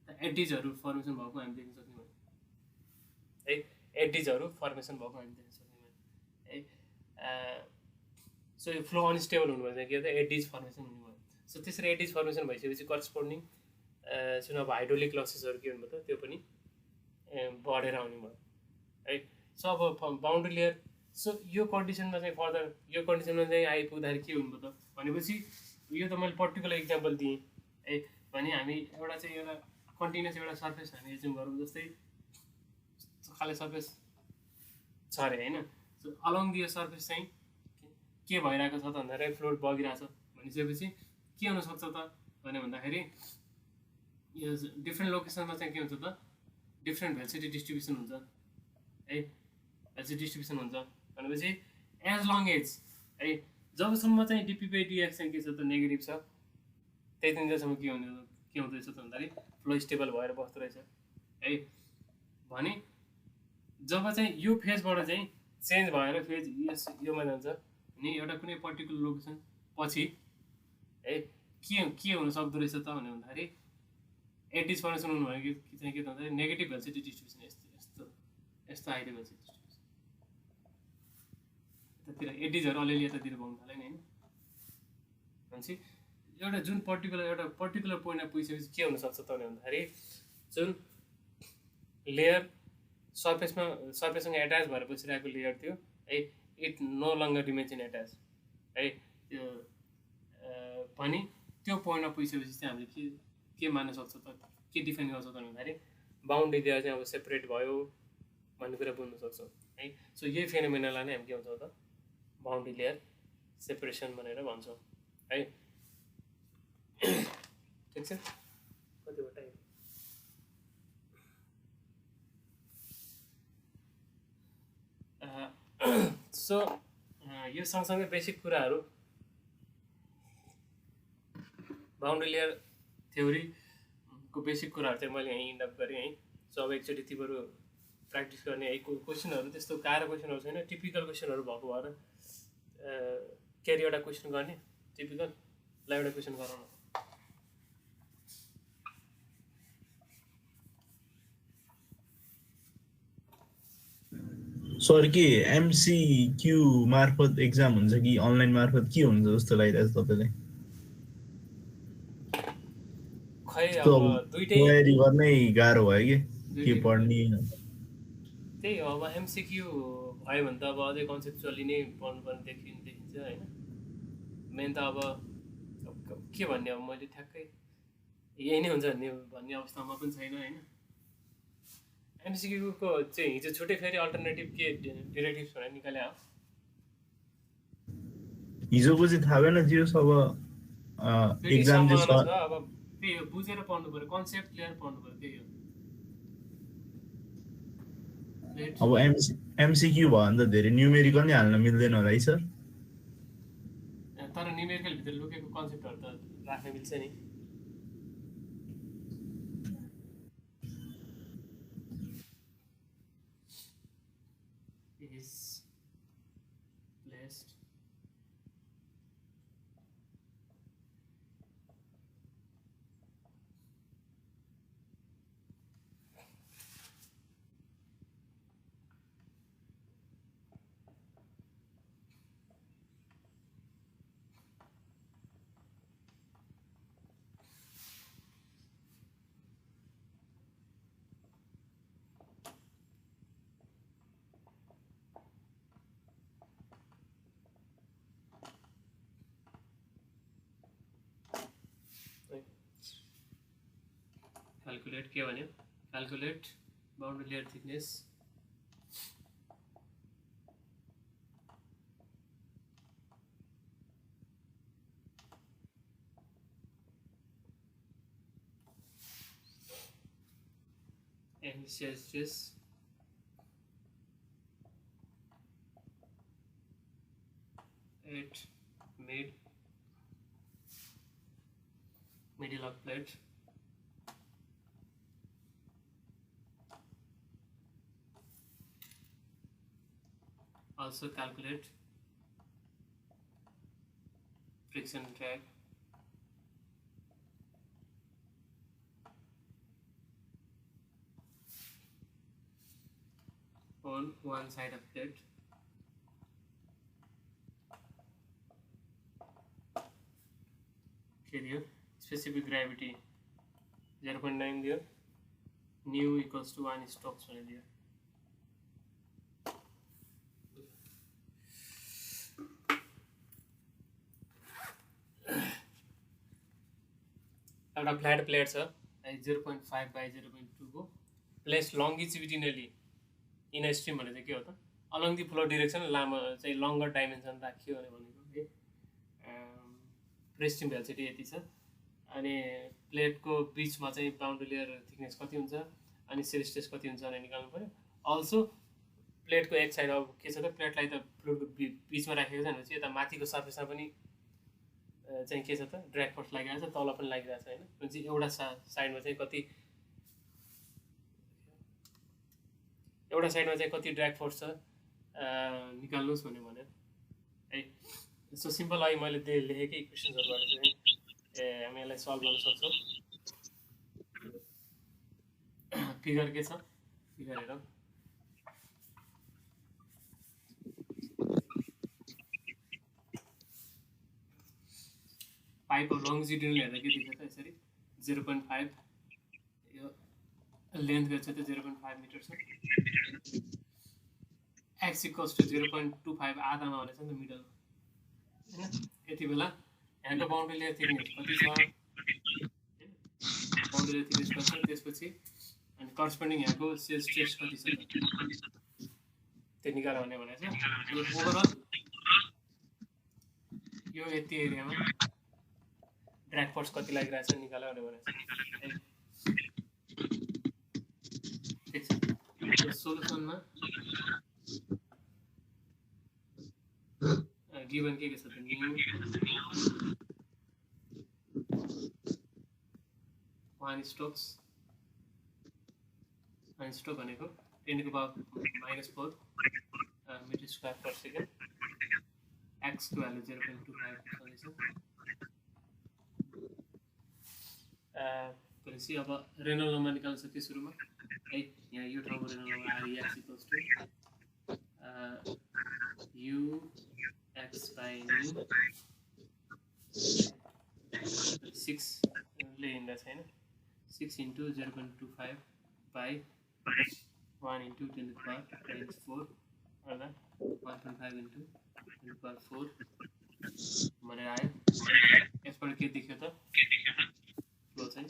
एडिजहरू फर्मेसन भएको हामी देख्न सक्ने भयो है। एडिजहरू फर्मेसन भएको हामी देख्न सक्ने भयो है। सो यो फ्लो अनस्टेबल हुनुभयो भने के हो त एडिज फर्मेसन हुने भयो। सो त्यसरी एडिज फर्मेसन भइसकेपछि करस्पोन्डिङ जुन अब हाइड्रोलिक लसेसहरू के हुनुभयो त त्यो पनि बढेर आउने भयो है। सो अब बाउन्ड्री लेयर सो यो कन्डिसनमा चाहिँ फर्दर यो कन्डिसनमा चाहिँ आइपुग्दाखेरि के हुनुभयो त भनेपछि यो त मैले पर्टिकुलर इक्जाम्पल दिएँ है। भने हामी एउटा चाहिँ एउटा कन्टिन्युस एउटा सर्फेस हामी एज्युम गरौँ जस्तै खाले सर्फेस छ अरे होइन। सो अलङ दियो सर्फेस चाहिँ के भइरहेको छ त भन्दाखेरि फ्लुइड बगिरहेछ भनिसकेपछि के हुनसक्छ त भन्यो भन्दाखेरि यो डिफ्रेन्ट लोकेसनमा चाहिँ के हुन्छ त डिफ्रेन्ट भेलोसिटी डिस्ट्रिब्युसन हुन्छ है। भेलोसिटी डिस्ट्रिब्युसन हुन्छ भनेपछि एज लङ एज है जबसम्म चाहिँ dp/dx चाहिँ के छ त नेगेटिभ छ त्यति दिनसम्म के हुँदैछ त भन्दाखेरि फ्लो स्टेबल भएर बस्दो रहेछ है। भने जब चाहिँ यो फेजबाट चाहिँ चेन्ज भएर फेज योमा जान्छ अनि एउटा कुनै पर्टिकुलर लोकेसन पछि है के हुन सक्दो रहेछ त भन्यो भन्दाखेरि एडिज फर्मेसन हुनु भयो कि चाहिँ के त भन्दाखेरि नेगेटिभ भेलोसिटी डिस्ट्रिब्युसन यस्तो आइदियो भेलोसिटी डिस्ट्रिब्युसन यतातिर एडिजहरू अलिअलि यतातिर पाउनु थाल्यो नि होइन। भनेपछि एउटा पर्टिकुलर पोइन्टमा पुगिसकेपछि के हुनसक्छ त भन्दाखेरि जुन लेयर सर्फेससँग एट्याच भएर बसिरहेको लेयर थियो है it no longer remains in attach है। त्यो भने त्यो पोइन्टमा पुगिसकेपछि चाहिँ हामीले के मान्न सक्छ त के डिफाइन गर्छ त भन्दाखेरि बाउन्ड्री लेयर चाहिँ अब सेपरेट भयो भन्ने कुरा बुझ्न सक्छौँ है। सो यही फेनोमेनालाई नै हामी के भन्छौँ त बाउन्ड्री लेयर सेपरेसन भनेर भन्छौँ है। ठिक छ, कतिवटा टाइम सो यो सँगसँगै बेसिक कुराहरू बाउन्ड्री लेयर थ्योरीको बेसिक कुराहरू चाहिँ मैले यहीँ इन्डअप गरेँ है। सो अब एकचोटि तिमीहरू प्र्याक्टिस गर्ने है। क्वेसनहरू त्यस्तो गाह्रो क्वेसनहरू छैन, टिपिकल क्वेसनहरू भएको भएर के अरे एउटा क्वेसन गर्ने टिपिकल, ल एउटा क्वेसन गरौँ न। सर के एमसीक्यू मार्फत एक्जाम हुन्छ कि अनलाइन मार्फत के हुन्छ जस्तो लागिरहेछ तपाईँलाई? खै तो अब दुइटै तयारी गर्नै गाह्रो भयो के पढ्ने? त्यही हो, अब एमसिक्यू भयो भने त अब अझै कन्सेप्चुअली नै पढ्नुपर्ने देखिन्छ होइन। मेन त अब के भन्ने, अब मैले ठ्याक्कै यही नै हुन्छ भन्ने अवस्थामा पनि छैन होइन। एमसिक्यूको चाहिँ हिजो छुट्टै फेरि अल्टरनेटिभ के डिरेक्टिभ्स भनेर निकाले हो? हिजोको चाहिँ थाहा भएन थियो सब एक्जाम छ। चाहिँ अब त्यही हो, बुझेर पढ्नु पऱ्यो, कन्सेप्ट क्लियर पढ्नु पऱ्यो, त्यही हो। अब एमसीक्यू भयो भने त धेरै न्युमेरिकल नै हाल्न मिल्दैन होला है सर? तर न्युमेरिकल भित्र लुकेको कन्सेप्टहरू त राख्न मिल्छ नि। is placed calculate के भन्यो? Calculate boundary layer thickness and says just at middle of plate also calculate friction drag on one side of plate के दियो? स्पेसिफिक ग्रेभिटी 0.9 दियो, न्यू इक्वल्स टु 1 स्टोक्स भनेर दियो। एउटा फ्ल्याट प्लेट छ 0.5 by 0.2 को, प्लेस लङ्गिट्युडिनली इन अ स्ट्रिम भने चाहिँ के हो त? अलङ दि फ्लो डिरेक्सन लामो चाहिँ लङ्गर डाइमेन्सन राखियो भनेको है। प्रेस स्ट्रिम भेलोसिटी यति छ, अनि प्लेटको बिचमा चाहिँ बाउन्ड्री लेयर थिकनेस कति हुन्छ अनि सेल स्ट्रेस कति हुन्छ भनेर निकाल्नु पऱ्यो। अल्सो प्लेटको एक साइड अब के छ त, प्लेटलाई त फ्लुइडको बिचमा राखेको छ भनेपछि यता माथिको सर्फेसमा पनि चाहिँ के छ त, ड्र्याग फोर्स लागिरहेको छ, तल पनि लागिरहेको छ होइन। भनेपछि एउटा साइडमा चाहिँ कति, एउटा साइडमा चाहिँ कति ड्र्याग फोर्स छ निकाल्नुहोस् भन्यो है। सो सिम्पल अहिले मैले लेखेकै इक्वेसन्सहरूबाट चाहिँ हामी यसलाई सल्भ गर्न सक्छौँ। फिगर के छ, फिगर हेरौँ। पाइप अफ लङ्जिट्युडल हेर्दा के देख्छ त, यसरी 0.5 यो लेन्थ गर्छ त 0.5 मिटर छ, एक्स इक्वल्स टु 0.25 आधामा भनेछ नि त मिडल होइन। यति बेला यहाँको बाउन्ड्री लेयर थिकनेस कति छ, बाउन्ड्री लेयर थिकनेस कति छ, त्यसपछि अनि करस्पोन्डिङ यहाँको सेल स्ट्रेस कति छ त्यो निकाल भनेको छ। यो ओभरअल यो यति एरियामा ड्र्याग फोर्स कति लागिरहेछ निकाल भनेको छ। ठिक छ, यो सोलुसनमा गिभन के छ त न्यू 1 स्ट्रोक भनेको 10 को power -4 metre square per second, x को भ्यालु 0.25 छँदैछ। भनेपछि अब रेनल नम्बर निकाल्न सक्यो सुरुमा है। यहाँ यो ठाउँको renal number REX u x by nu 6 ले हिँड्दा छैन 6 into 0.25 by 1 into 10 to the power -4 अर्थात् 1.5 into 10 to the power 4 भनेर आयो। यसबाट के देखियो त फ्लो चाहिँ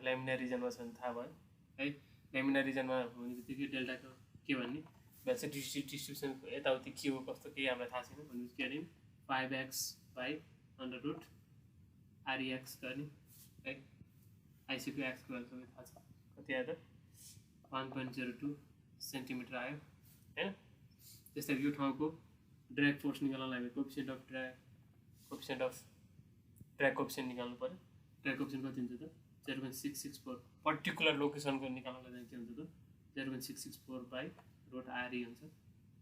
ल्यामिनार रिजनमा छ भने थाहा भयो है। ल्यामिनार रिजनमा हुने बित्तिकै डेल्टाको के भन्ने भ्याल्यु डिस्ट्रिब्युसन यताउति के हो कस्तो केही हामीलाई थाहा छैन भनेपछि के गर्ने 5x by √ REX गर्ने है। IC को x को भ्यालु सबै थाहा छ कति आयो त 1.02 सेन्टिमिटर आयो हैन। त्यस्तै यो ठाउँको ड्र्याग फोर्स निकाल्नलाई हामी कोएफिसिएन्ट अफ ड्र्याग कोएफिसिएन्ट निकाल्नु पर्यो। ड्र्याग कोएफिसिएन्ट कति हुन्छ त 0.664 पर्टिकुलर लोकेसनको निकाल्नलाई चाहिँ के हुन्छ त 0.664 by √RE हुन्छ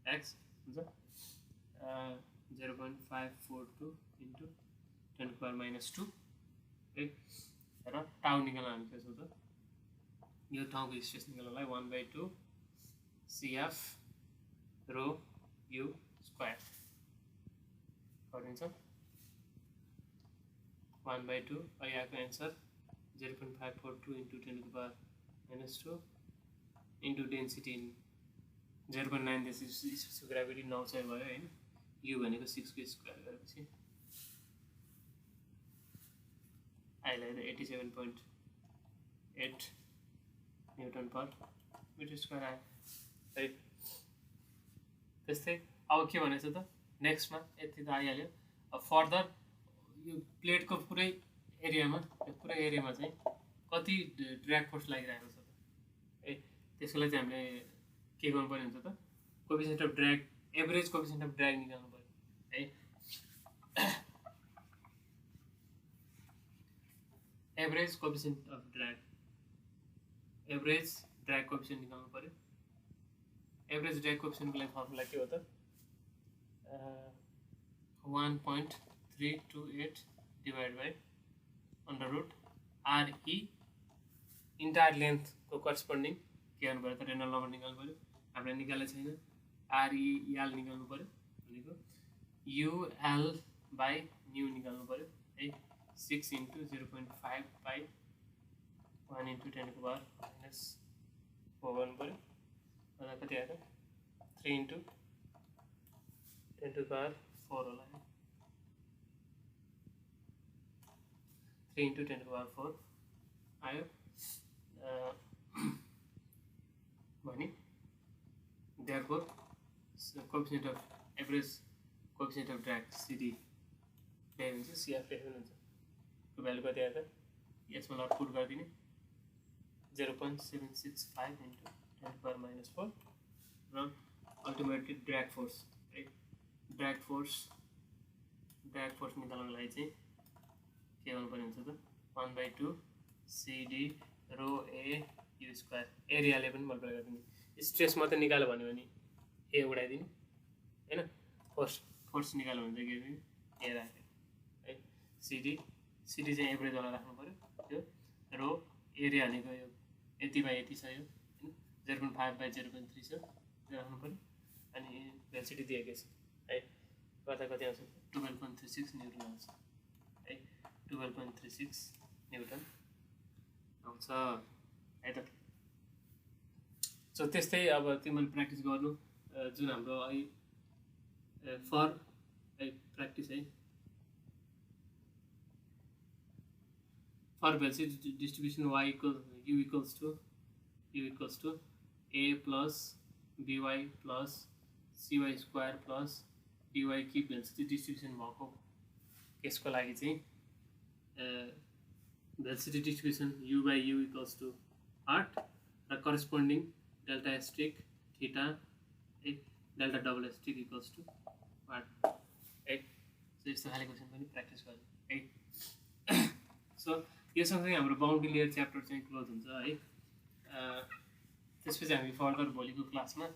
x हुन्छ 0.542 into 10 to the power -2 है। र टाउ निकाल्न हामी के छ त यो ठाउँको स्ट्रेस निकाल्नलाई 1/2 CF rho u स्क्वायर गरिन्छ 1/2 यहाँको answer 0.542 into 10 to the power -2 into density 0.9 त्यसपछि ग्राभिटी 9 चाहिँ भयो हैन। u भनेको 6 को स्क्वायर गरेपछि आइलाई 87.8 न्युटन पर मिटर स्क्वायर आयो है। त्यस्तै अब के भनेछ त नेक्स्टमा यति त आइहाल्यो। अब फर्दर यो प्लेटको पुरै एरियामा चाहिँ कति ड्र्याग फोर्स लागिरहेको छ त है। त्यसको लागि चाहिँ हामीले के गर्नुपर्ने हुन्छ त coefficient of drag average coefficient of drag निकाल्नु पर्यो है। Average coefficient of drag average drag coefficient निकाल्नु पर्यो। एभरेज ड्र्याग कोएफिसिएन्टको लागि फर्मुला के हो त 1.328 डिभाइड बाई √RE इन्टायर लेन्थको करस्पोन्डिङ के गर्नु पर्यो त रेनल नम्बर निकाल्नु पर्यो। हामीले निकालेको छैन RE याल निकाल्नु पर्यो भनेको UL by nu निकाल्नु पर्यो है। 6 into 0.5 by 1 into 10 to the power -4 गर्नु पर्यो। अन्त कति आयो त 3 into 10 to the power 4 होला 3 into 10 to the power 4 आयो भने therefore coefficient of average coefficient of drag CD लेख्नु हुन्छ CF लेख्नु हुन्छ को भ्यालु कति आयो त यसमा लट पुट गरिदिने 0.765 into 10 to the power -4 र अल्टिमेटली ड्र्याग फोर्स है। ड्र्याग फोर्स निकाल्नको लागि चाहिँ के गर्नुपर्ने हुन्छ त 1/2 CD rho A u square एरियाले पनि मल्टिप्लाई गरिदिने। स्ट्रेस मात्रै निकाल्यो भने ए उडाइदिने हैन। फोर्स निकाल्यो भने चाहिँ के गर्ने ए राख्ने है। CD चाहिँ एभरेज वाला राख्नु पर्यो। त्यो रो एरिया भनेको यो यति बाई यति छ यो हैन 0.5 by 0.3 छ त्यो राख्नु पर्यो। अनि डेन्सिटी दिएकै छ है गर्दा कति आउँछ 12.36 न्युटन आउँछ है। 12.36 न्युटन आउँछ है त। सो त्यस्तै अब तिमीले प्र्याक्टिस गर्नु जुन हाम्रो है फर है प्र्याक्टिस है for velocity distribution y equals to a plus by plus cy square plus dy की भेलोसिटी डिस्ट्रिब्युसन भएको केसको लागि चाहिँ velocity distribution u by u equals to 8 र corresponding delta streak theta delta double streak equals to 8 है। So यस्तो खाले question पनि प्र्याक्टिस गर्नु है। सो यो सँगसँगै हाम्रो बाउन्ड्री लेयर च्याप्टर चाहिँ क्लोज हुन्छ है। त्यसपछि हामी फर्दर भोलिको क्लासमा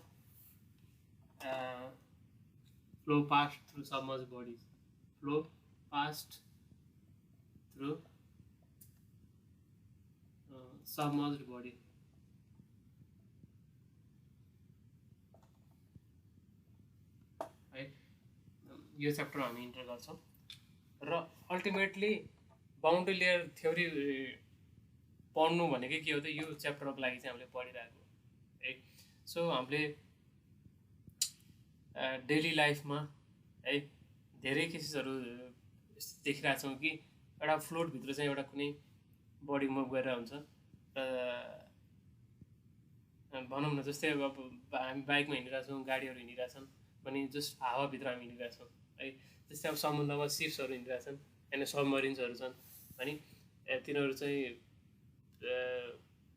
flow past through submerge bodies, flow past through submerged body है, यो च्याप्टर हामी इन्टर गर्छौँ र अल्टिमेटली बाउन्ड्री लेयर थ्योरी पढ्नु भनेकै के हो त, यो च्याप्टरको लागि चाहिँ हामीले पढिरहेको है। सो हामीले डेली लाइफमा है धेरै केसेसहरू देखिरहेछौँ कि एउटा फ्लोटभित्र चाहिँ एउटा कुनै बडी मुभ गरेर हुन्छ र भनौँ न जस्तै अब हामी बाइकमा हिँडिरहेछौँ, गाडीहरू हिँडिरहेछन् भने जस्ट हावाभित्र हामी हिँडिरहेछौँ है। जस्तै अब समुद्रमा सिप्सहरू हिँडिरहेछन् होइन, सबमरिन्सहरू छन् अनि तिनीहरू चाहिँ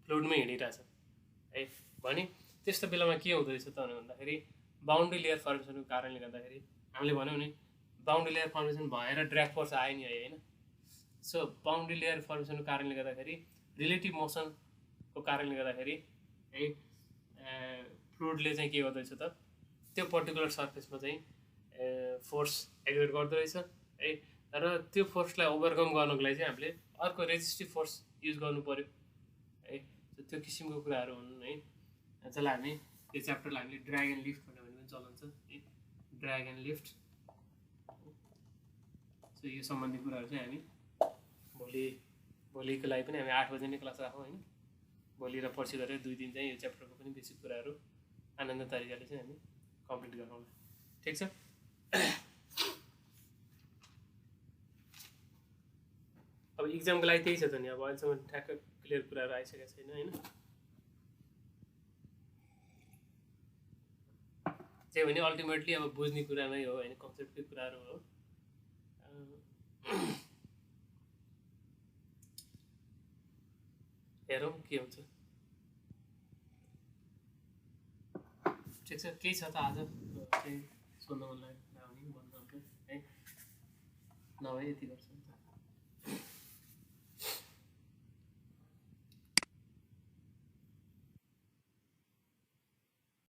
फ्लोटमै हिँडिरहेछन् है। भने त्यस्तो बेलामा के हुँदो रहेछ त भन्दाखेरि बाउन्ड्री लेयर फर्मेसनको कारणले गर्दाखेरि हामीले भन्यौँ नि बाउन्ड्री लेयर फर्मेसन भएर ड्र्याग फोर्स आयो नि है होइन। सो बाउन्ड्री लेयर फर्मेसनको कारणले गर्दाखेरि रिलेटिभ मोसनको कारणले गर्दाखेरि है फ्लुइडले चाहिँ के गर्दो रहेछ त त्यो पर्टिकुलर सर्फेसमा चाहिँ फोर्स एक्जर्ट गर्दो रहेछ है। र त्यो फोर्सलाई ओभरकम गर्नको लागि चाहिँ हामीले अर्को रेजिस्टिभ फोर्स युज गर्नु पऱ्यो है। त्यो किसिमको कुराहरू हुन् है, जसलाई हामी यो च्याप्टरलाई हामीले ड्र्याग एन्ड लिफ्ट भनेर पनि चलाउँछ है, ड्र्याग एन्ड लिफ्ट। सो यो सम्बन्धी कुराहरू चाहिँ हामी भोलिको लागि पनि हामी 8 बजे नै क्लास राखौँ होइन। भोलि र पर्सि गरेर 2 दिन चाहिँ यो च्याप्टरको पनि बेसिक कुराहरू आनन्द तरिकाले चाहिँ हामी कम्प्लिट गरौँला, ठिक छ। अब इक्जामको लागि त्यही छ त नि, अब अहिलेसम्म ठ्याक्क क्लियर कुराहरू आइसकेको छैन होइन। त्यही भने अल्टिमेटली अब बुझ्ने कुरा नै हो होइन, कन्सेप्टकै कुराहरू हो। हेरौँ के हुन्छ, ठिक छ। केही छ त आज चाहिँ सोध्न मन लाग्यो भने भन्नु है, नभए यति गर्छ।